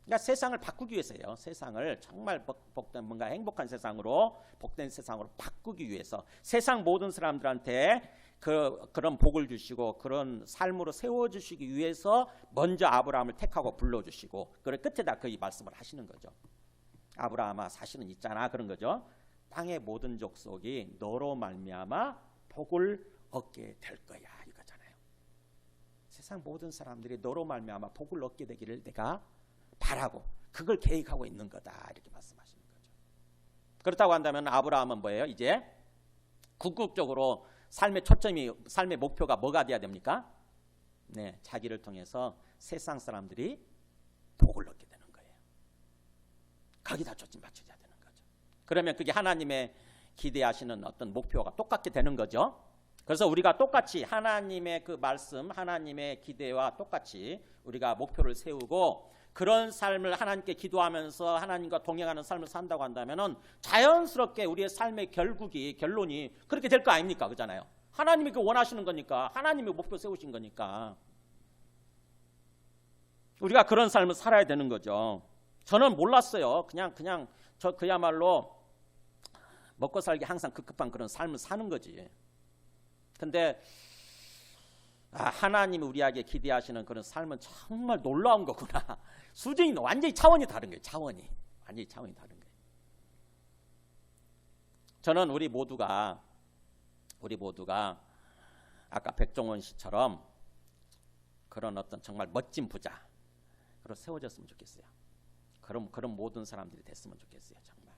그러니까 세상을 바꾸기 위해서예요. 세상을 정말 복된, 뭔가 행복한 세상으로, 복된 세상으로 바꾸기 위해서 세상 모든 사람들한테 그런 복을 주시고 그런 삶으로 세워주시기 위해서 먼저 아브라함을 택하고 불러주시고, 그 끝에다 그 이 말씀을 하시는 거죠. 아브라함아 사실은 있잖아, 그런 거죠. 땅의 모든 족속이 너로 말미암아 복을 얻게 될 거야, 이거잖아요. 세상 모든 사람들이 너로 말미암아 복을 얻게 되기를 내가 바라고 그걸 계획하고 있는 거다, 이렇게 말씀하시는 거죠. 그렇다고 한다면 아브라함은 뭐예요? 이제 궁극적으로 삶의 초점이, 삶의 목표가 뭐가 돼야 됩니까? 자기를 통해서 세상 사람들이 복을 얻게 되는 거예요. 거기다 초점 맞춰야 되는 거죠. 그러면 그게 하나님의 기대하시는 어떤 목표가 똑같게 되는 거죠. 그래서 우리가 똑같이 하나님의 그 말씀, 하나님의 기대와 똑같이 우리가 목표를 세우고 그런 삶을 하나님께 기도하면서 하나님과 동행하는 삶을 산다고 한다면은 자연스럽게 우리의 삶의 결론이 그렇게 될 거 아닙니까? 그렇잖아요. 하나님이 그 원하시는 거니까, 하나님이 목표 세우신 거니까 우리가 그런 삶을 살아야 되는 거죠. 저는 몰랐어요. 그냥 저 그야말로 먹고 살기 항상 급급한 그런 삶을 사는 거지. 근데 하나님이 우리에게 기대하시는 그런 삶은 정말 놀라운 거구나. 수준이 완전히 차원이 다른 거예요. 완전히 차원이 다른 거예요. 저는 우리 모두가 아까 백종원 씨처럼 그런 어떤 정말 멋진 부자로 세워졌으면 좋겠어요. 그런 모든 사람들이 됐으면 좋겠어요. 정말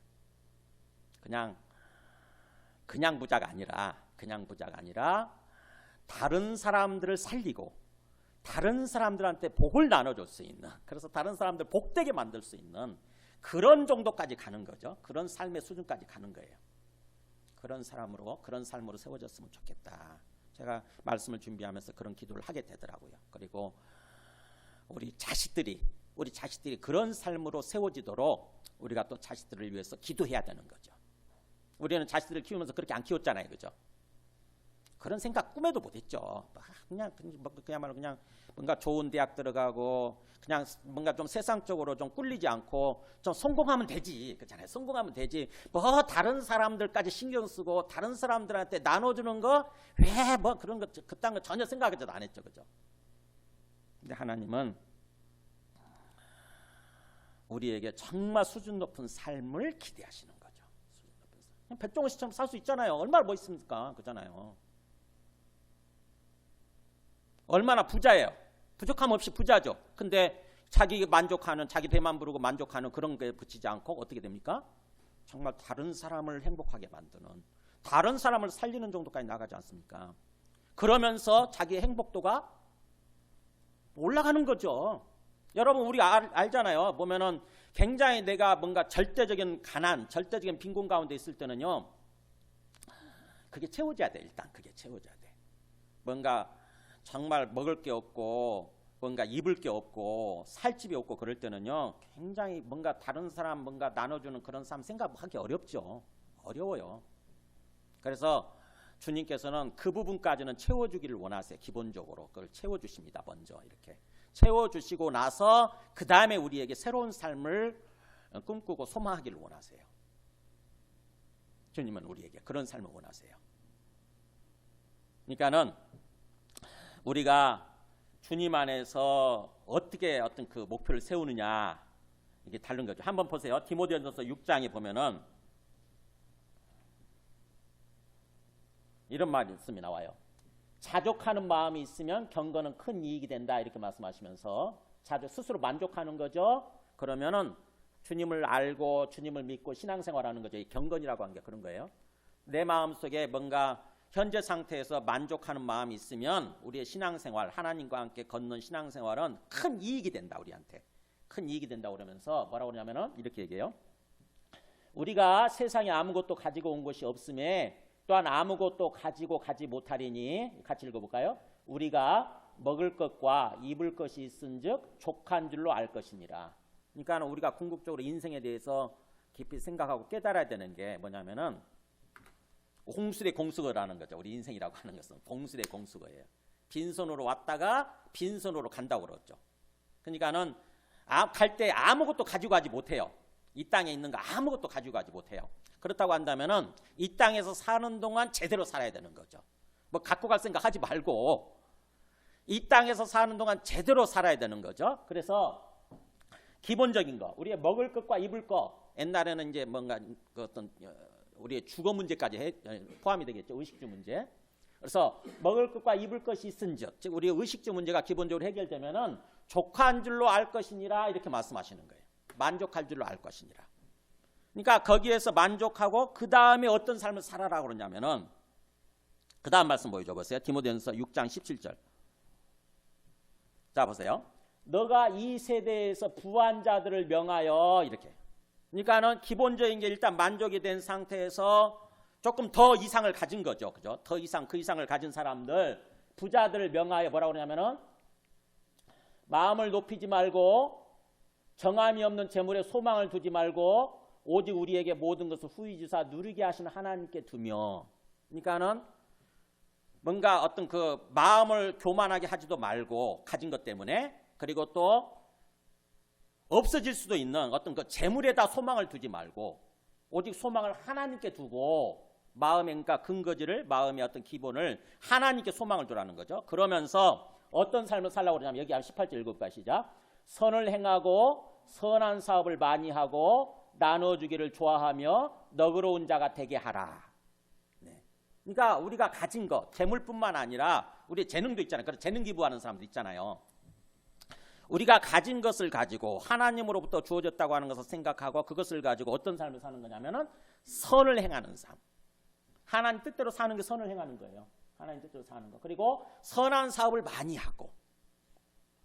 그냥 부자가 아니라 다른 사람들을 살리고 다른 사람들한테 복을 나눠줄 수 있는, 그래서 다른 사람들 복되게 만들 수 있는 그런 정도까지 가는 거죠. 그런 삶의 수준까지 가는 거예요. 그런 삶으로 세워졌으면 좋겠다. 제가 말씀을 준비하면서 그런 기도를 하게 되더라고요. 그리고 우리 자식들이 그런 삶으로 세워지도록 우리가 또 자식들을 위해서 기도해야 되는 거죠. 우리는 자식들을 키우면서 그렇게 안 키웠잖아요, 그죠? 그런 생각 꿈에도 못했죠. 그야말로 그냥 뭔가 좋은 대학 들어가고 그냥 뭔가 좀 세상적으로 좀 꿀리지 않고 좀 성공하면 되지, 그렇잖아요. 성공하면 되지. 뭐 다른 사람들까지 신경 쓰고 다른 사람들한테 나눠주는 거 왜 뭐 그런 거 그딴 거 전혀 생각하지도 안 했죠, 그죠? 근데 하나님은 우리에게 정말 수준 높은 삶을 기대하시는 거죠. 수준 높은 삶. 백종원 씨처럼 살 수 있잖아요. 얼마나 멋있습니까? 그잖아요. 얼마나 부자예요. 부족함 없이 부자죠. 근데 자기 만족하는, 자기 배만 부르고 만족하는 그런 게 그치지 않고 어떻게 됩니까? 정말 다른 사람을 행복하게 만드는, 다른 사람을 살리는 정도까지 나가지 않습니까? 그러면서 자기의 행복도가 올라가는 거죠. 여러분 우리 알잖아요. 보면은 굉장히 내가 뭔가 절대적인 가난, 절대적인 빈곤 가운데 있을 때는요, 그게 채워져야 돼. 일단 그게 채워져야 돼. 뭔가 정말 먹을 게 없고 뭔가 입을 게 없고 살 집이 없고 그럴 때는요, 굉장히 뭔가 다른 사람 뭔가 나눠주는 그런 삶 생각하기 어렵죠. 어려워요. 그래서 주님께서는 그 부분까지는 채워주기를 원하세요. 기본적으로 그걸 채워주십니다. 먼저 이렇게 채워주시고 나서 그 다음에 우리에게 새로운 삶을 꿈꾸고 소망하기를 원하세요. 주님은 우리에게 그런 삶을 원하세요. 그러니까는 우리가 주님 안에서 어떻게 어떤 그 목표를 세우느냐, 이게 다른 거죠. 한번 보세요. 디모데전서 6장에 보면은 이런 말씀이 나와요. 자족하는 마음이 있으면 경건은 큰 이익이 된다, 이렇게 말씀하시면서 스스로 만족하는 거죠. 그러면은 주님을 알고 주님을 믿고 신앙생활하는 거죠. 이 경건이라고 하는 게 그런 거예요. 내 마음속에 뭔가 현재 상태에서 만족하는 마음이 있으면 우리의 신앙생활, 하나님과 함께 걷는 신앙생활은 큰 이익이 된다. 우리한테 큰 이익이 된다 그러면서 뭐라고 그러냐면은 이렇게 얘기해요. 우리가 세상에 아무것도 가지고 온 것이 없음에 또한 아무것도 가지고 가지 못하리니, 같이 읽어볼까요? 우리가 먹을 것과 입을 것이 있은즉 족한 줄로 알 것이니라. 그러니까 우리가 궁극적으로 인생에 대해서 깊이 생각하고 깨달아야 되는 게 뭐냐면은 공수대 공수거라는 거죠. 우리 인생이라고 하는 것은 공수대 공수거예요. 빈손으로 왔다가 빈손으로 간다고 그러죠. 그러니까는 갈 때 아무것도 가지고 가지 못해요. 이 땅에 있는 거 아무것도 가지고 가지 못해요. 그렇다고 한다면은 이 땅에서 사는 동안 제대로 살아야 되는 거죠. 뭐 갖고 갈 생각 하지 말고 이 땅에서 사는 동안 제대로 살아야 되는 거죠. 그래서 기본적인 거, 우리의 먹을 것과 입을 것, 옛날에는 이제 뭔가 그 어떤 우리의 주거 문제까지 포함이 되겠죠. 의식주 문제. 그래서 먹을 것과 입을 것이 있은즉, 즉 우리의 의식주 문제가 기본적으로 해결되면은 족한 줄로 알 것이니라, 이렇게 말씀하시는 거예요. 만족할 줄로 알 것이니라. 그러니까 거기에서 만족하고 그 다음에 어떤 삶을 살아라 그러냐면은 그 다음 말씀 보여줘 보세요. 디모데전서 6장 17절. 자 보세요. 너가 이 세대에서 부한 자들을 명하여, 이렇게. 그러니까는 기본적인 게 일단 만족이 된 상태에서 조금 더 이상을 가진 거죠. 그죠? 더 이상, 그 이상을 가진 사람들, 부자들을 명하여 뭐라고 그러냐면은 마음을 높이지 말고 정함이 없는 재물에 소망을 두지 말고 오직 우리에게 모든 것을 후히 주사 누리게 하시는 하나님께 두며. 그러니까는 뭔가 어떤 그 마음을 교만하게 하지도 말고 가진 것 때문에, 그리고 또 없어질 수도 있는 어떤 그 재물에다 소망을 두지 말고 오직 소망을 하나님께 두고 마음의, 그러니까 근거지를, 마음의 어떤 기본을 하나님께 소망을 두라는 거죠. 그러면서 어떤 삶을 살라고 그러냐면 여기 18절 읽어볼까요? 시작. 선을 행하고 선한 사업을 많이 하고 나눠주기를 좋아하며 너그러운 자가 되게 하라. 네. 그러니까 우리가 가진 것, 재물뿐만 아니라 우리 재능도 있잖아요. 그래서 재능 기부하는 사람도 있잖아요. 우리가 가진 것을 가지고 하나님으로부터 주어졌다고 하는 것을 생각하고 그것을 가지고 어떤 삶을 사는 거냐면은 선을 행하는 삶. 하나님 뜻대로 사는 게 선을 행하는 거예요. 하나님 뜻대로 사는 거. 그리고 선한 사업을 많이 하고,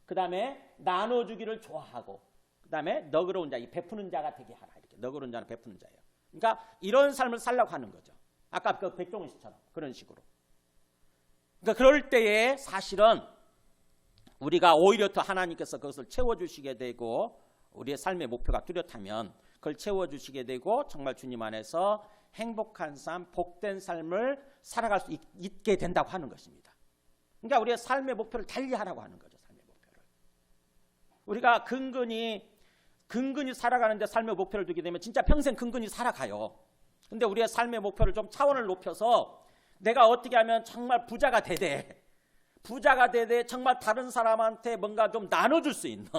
그 다음에 나눠주기를 좋아하고, 그 다음에 너그러운 자, 이 베푸는 자가 되게 하라. 이렇게 너그러운 자는 베푸는 자예요. 그러니까 이런 삶을 살려고 하는 거죠. 아까 그 백종원 씨처럼 그런 식으로. 그러니까 그럴 때에 사실은 우리가 오히려 더 하나님께서 그것을 채워주시게 되고, 우리의 삶의 목표가 뚜렷하면 그걸 채워주시게 되고 정말 주님 안에서 행복한 삶, 복된 삶을 살아갈 수 있게 된다고 하는 것입니다. 그러니까 우리의 삶의 목표를 달리하라고 하는 거죠. 삶의 목표를. 우리가 근근히 살아가는데 삶의 목표를 두게 되면 진짜 평생 근근히 살아가요. 근데 우리의 삶의 목표를 좀 차원을 높여서 내가 어떻게 하면 정말 부자가 되되 정말 다른 사람한테 뭔가 좀 나눠줄 수 있는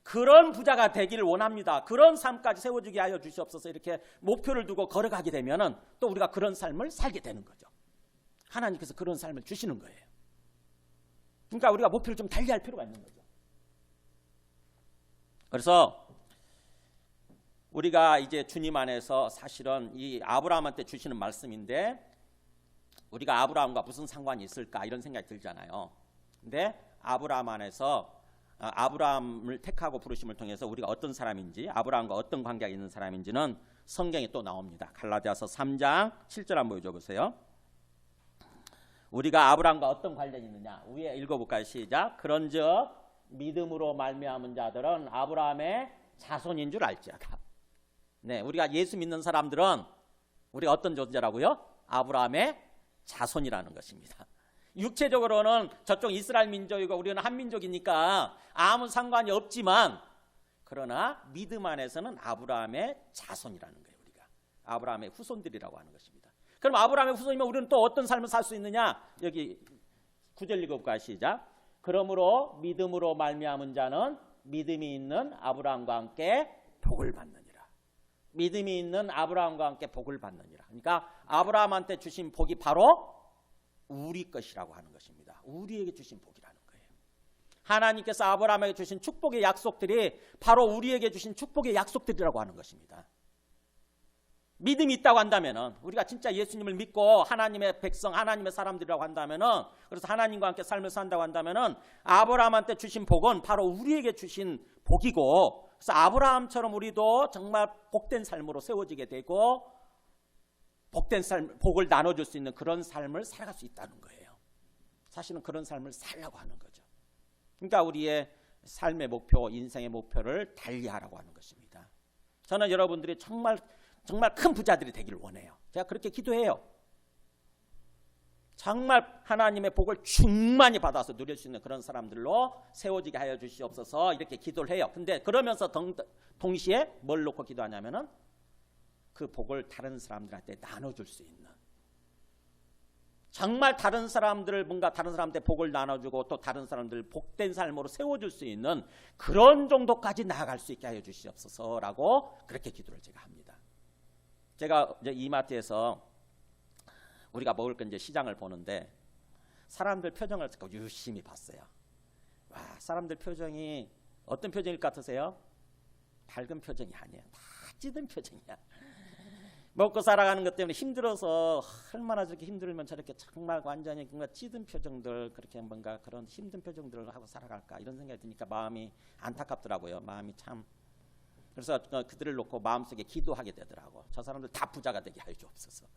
그런 부자가 되기를 원합니다. 그런 삶까지 세워주게 하여 주시옵소서. 이렇게 목표를 두고 걸어가게 되면은 또 우리가 그런 삶을 살게 되는 거죠. 하나님께서 그런 삶을 주시는 거예요. 그러니까 우리가 목표를 좀 달리할 필요가 있는 거죠. 그래서 우리가 이제 주님 안에서 사실은 이 아브라함한테 주시는 말씀인데, 우리가 아브라함과 무슨 상관이 있을까 이런 생각이 들잖아요. 근데 아브라함 안에서 아브라함을 택하고 부르심을 통해서 우리가 어떤 사람인지, 아브라함과 어떤 관계가 있는 사람인지는 성경에 또 나옵니다. 갈라디아서 3장 7절 한번 보여줘 보세요. 우리가 아브라함과 어떤 관련이 있느냐, 위에 읽어볼까요? 시작. 그런즉 믿음으로 말미암은 자들은 아브라함의 자손인 줄 알지어다. 네, 우리가 예수 믿는 사람들은 우리가 어떤 존재라고요? 아브라함의 자손이라는 것입니다. 육체적으로는 저쪽 이스라엘 민족이고 우리는 한민족이니까 아무 상관이 없지만, 그러나 믿음 안에서는 아브라함의 자손이라는 거예요. 우리가 아브라함의 후손들이라고 하는 것입니다. 그럼 아브라함의 후손이면 우리는 또 어떤 삶을 살 수 있느냐? 여기 9절 읽어볼까요? 시작. 그러므로 믿음으로 말미암은 자는 믿음이 있는 아브라함과 함께 복을 받느니라. 믿음이 있는 아브라함과 함께 복을 받느니라. 그러니까 아브라함한테 주신 복이 바로 우리 것이라고 하는 것입니다. 우리에게 주신 복이라는 거예요. 하나님께서 아브라함에게 주신 축복의 약속들이 바로 우리에게 주신 축복의 약속들이라고 하는 것입니다. 믿음이 있다고 한다면은, 우리가 진짜 예수님을 믿고 하나님의 백성, 하나님의 사람들이라고 한다면은, 그래서 하나님과 함께 삶을 산다고 한다면은 아브라함한테 주신 복은 바로 우리에게 주신 복이고, 그래서 아브라함처럼 우리도 정말 복된 삶으로 세워지게 되고 복된 삶, 복을 나눠줄 수 있는 그런 삶을 살아갈 수 있다는 거예요. 사실은 그런 삶을 살려고 하는 거죠. 그러니까 우리의 삶의 목표, 인생의 목표를 달리하라고 하는 것입니다. 저는 여러분들이 정말 큰 부자들이 되기를 원해요. 제가 그렇게 기도해요. 정말 하나님의 복을 충만히 받아서 누릴 수 있는 그런 사람들로 세워지게 하여 주시옵소서, 이렇게 기도를 해요. 근데 그러면서 동시에 뭘 놓고 기도하냐면은 그 복을 다른 사람들한테 나눠줄 수 있는, 정말 다른 사람들을, 뭔가 다른 사람한테 복을 나눠주고 또 다른 사람들을 복된 삶으로 세워줄 수 있는 그런 정도까지 나아갈 수 있게 하여 주시옵소서라고 그렇게 기도를 제가 합니다. 제가 이제 이마트에서 우리가 먹을 건 이제 시장을 보는데 사람들 표정을 유심히 봤어요. 와, 사람들 표정이 어떤 표정일 것 같으세요? 밝은 표정이 아니에요. 다 찌든 표정이야. 먹고 살아가는 것 때문에 힘들어서, 얼마나 저렇게 힘들면 저렇게 정말 완전히 뭔가 찌든 표정들, 그렇게 뭔가 그런 힘든 표정들을 하고 살아갈까, 이런 생각이 드니까 마음이 안타깝더라고요. 마음이 참. 그래서 그들을 놓고 마음속에 기도하게 되더라고. 저 사람들 다 부자가 되게 하여 주옵소서.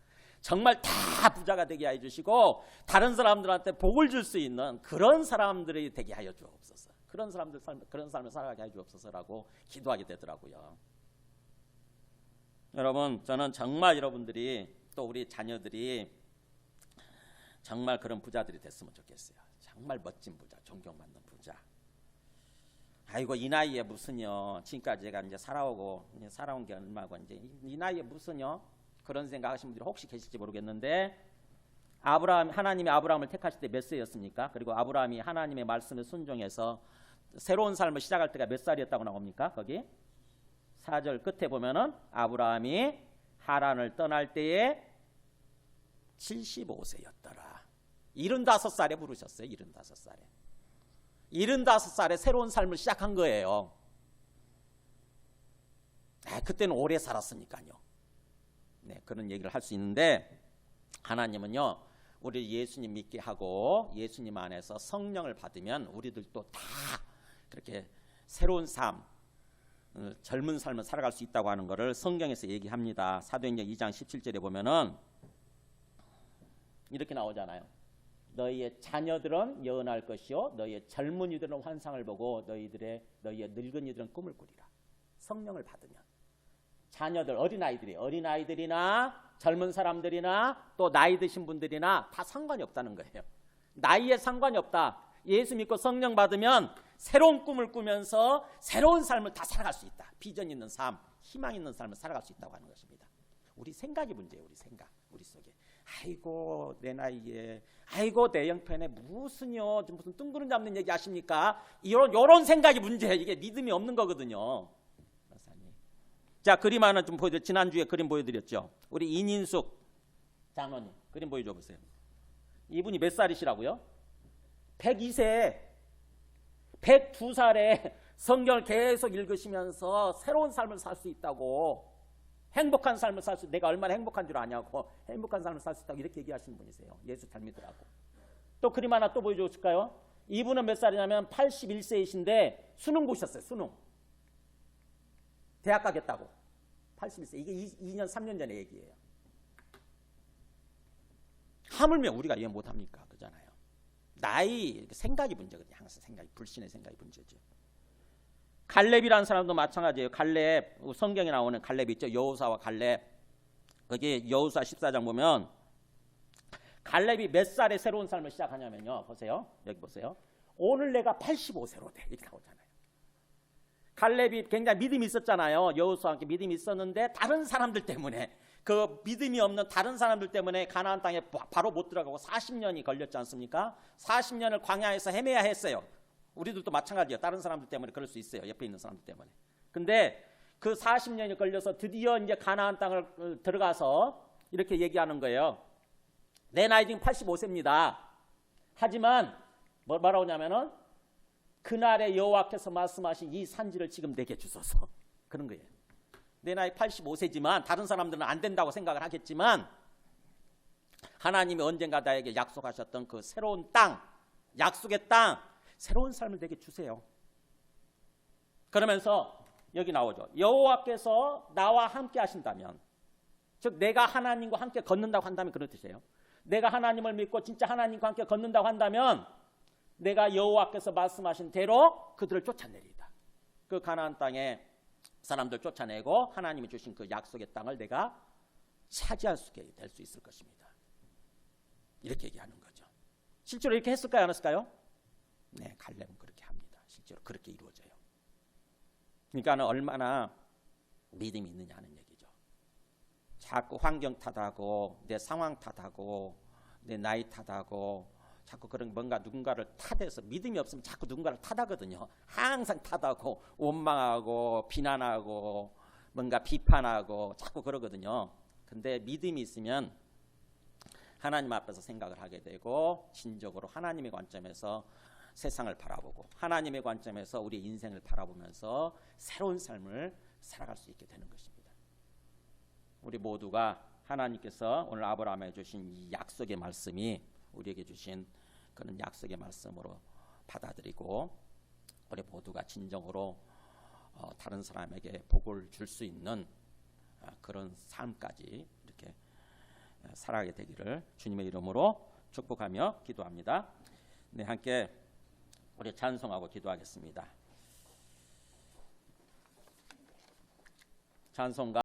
정말 다 부자가 되게 하여 주시고 다른 사람들한테 복을 줄 수 있는 그런 사람들이 되게 하여 주옵소서. 그런 삶을 살아가게 하여 주옵소서라고 기도하게 되더라고요. 여러분, 저는 정말 여러분들이, 또 우리 자녀들이 정말 그런 부자들이 됐으면 좋겠어요. 정말 멋진 부자, 존경받는 부자. 아이고, 이 나이에 무슨요? 지금까지 제가 이제 살아온 게 얼마고, 이제 이 나이에 무슨요? 그런 생각하시는 분들이 혹시 계실지 모르겠는데, 하나님이 아브라함을 택하실 때 몇 세였습니까? 그리고 아브라함이 하나님의 말씀에 순종해서 새로운 삶을 시작할 때가 몇 살이었다고 나옵니까? 거기 4절 끝에 보면은 아브라함이 하란을 떠날 때에 75세였더라. 75살에 부르셨어요. 75살에. 75살에 새로운 삶을 시작한 거예요. 그때는 오래 살았으니까요. 네, 그런 얘기를 할 수 있는데, 하나님은요, 우리 예수님 믿게 하고 예수님 안에서 성령을 받으면 우리들도 다 그렇게 새로운 삶, 젊은 삶을 살아갈 수 있다고 하는 것을 성경에서 얘기합니다. 사도행전 2장 17절에 보면은 이렇게 나오잖아요. 너희의 자녀들은 예언할 것이요, 너희의 젊은이들은 환상을 보고 너희의 늙은이들은 꿈을 꾸리라. 성령을 받으면 자녀들, 어린아이들이나 젊은 사람들이나 또 나이 드신 분들이나 다 상관이 없다는 거예요. 나이에 상관이 없다. 예수 믿고 성령 받으면 새로운 꿈을 꾸면서 새로운 삶을 다 살아갈 수 있다. 비전 있는 삶, 희망 있는 삶을 살아갈 수 있다고 하는 것입니다. 우리 생각이 문제예요. 우리 생각, 우리 속에. 아이고 내 나이에, 아이고 내 형편에 무슨 뜬구름 잡는 얘기 하십니까? 이런 생각이 문제예요. 이게 믿음이 없는 거거든요. 자, 그림 하나 좀 보여드려. 지난주에 그림 보여드렸죠. 우리 이인숙 장로님 그림 보여줘 보세요. 이분이 몇 살이시라고요? 102세, 102살에 성경을 계속 읽으시면서 새로운 삶을 살 수 있다고, 행복한 삶을 살 수, 내가 얼마나 행복한 줄 아냐고, 행복한 삶을 살 수 있다고 이렇게 얘기하시는 분이세요. 예수 잘 믿으라고. 또 그림 하나 또 보여줄까요? 이분은 몇 살이냐면 81세이신데 수능 보셨어요. 수능. 대학 가겠다고. 81세. 이게 2년 3년 전의 얘기예요. 하물며 우리가 이해 못합니까? 그잖아요. 나이, 생각이 문제거든요. 항상 생각이, 불신의 생각이 문제죠. 갈렙이라는 사람도 마찬가지예요. 갈렙, 성경에 나오는 갈렙 있죠. 여호사와 갈렙. 거기 여호사 14장 보면 갈렙이 몇 살에 새로운 삶을 시작하냐면요. 보세요. 여기 보세요. 오늘 내가 85세로 돼. 이렇게 나오잖아요. 갈렙이 굉장히 믿음이 있었잖아요. 여호수아와 함께 믿음이 있었는데 다른 사람들 때문에, 그 믿음이 없는 다른 사람들 때문에 가나안 땅에 바로 못 들어가고 40년이 걸렸지 않습니까? 40년을 광야에서 헤매야 했어요. 우리들도 마찬가지예요. 다른 사람들 때문에 그럴 수 있어요. 옆에 있는 사람들 때문에. 근데 그 40년이 걸려서 드디어 이제 가나안 땅을 들어가서 이렇게 얘기하는 거예요. 내 나이 지금 85세입니다. 하지만 뭐라고 하냐면은 그날에 여호와께서 말씀하신 이 산지를 지금 내게 주소서. 그런 거예요. 내 나이 85세지만 다른 사람들은 안 된다고 생각을 하겠지만 하나님이 언젠가 나에게 약속하셨던 그 새로운 땅, 약속의 땅, 새로운 삶을 내게 주세요. 그러면서 여기 나오죠. 여호와께서 나와 함께 하신다면, 즉 내가 하나님과 함께 걷는다고 한다면 그런 뜻이에요. 내가 하나님을 믿고 진짜 하나님과 함께 걷는다고 한다면 내가 여호와께서 말씀하신 대로 그들을 쫓아내리다. 그 가나안 땅에 사람들 쫓아내고 하나님이 주신 그 약속의 땅을 내가 차지할 수 있게 될 수 있을 것입니다. 이렇게 얘기하는 거죠. 실제로 이렇게 했을까요? 안 했을까요? 네, 갈렙은 그렇게 합니다. 실제로 그렇게 이루어져요. 그러니까 얼마나 믿음이 있느냐 하는 얘기죠. 자꾸 환경 탓하고 내 상황 탓하고 내 나이 탓하고 자꾸 그런 뭔가 누군가를 탓해서, 믿음이 없으면 자꾸 누군가를 탓하거든요. 항상 탓하고 원망하고 비난하고 뭔가 비판하고 자꾸 그러거든요. 근데 믿음이 있으면 하나님 앞에서 생각을 하게 되고 진정으로 하나님의 관점에서 세상을 바라보고 하나님의 관점에서 우리 인생을 바라보면서 새로운 삶을 살아갈 수 있게 되는 것입니다. 우리 모두가 하나님께서 오늘 아브라함에 주신 이 약속의 말씀이 우리에게 주신 그런 약속의 말씀으로 받아들이고 우리 모두가 진정으로 다른 사람에게 복을 줄 수 있는 그런 삶까지 이렇게 살아가게 되기를 주님의 이름으로 축복하며 기도합니다. 네, 함께 우리 찬송하고 기도하겠습니다. 찬송가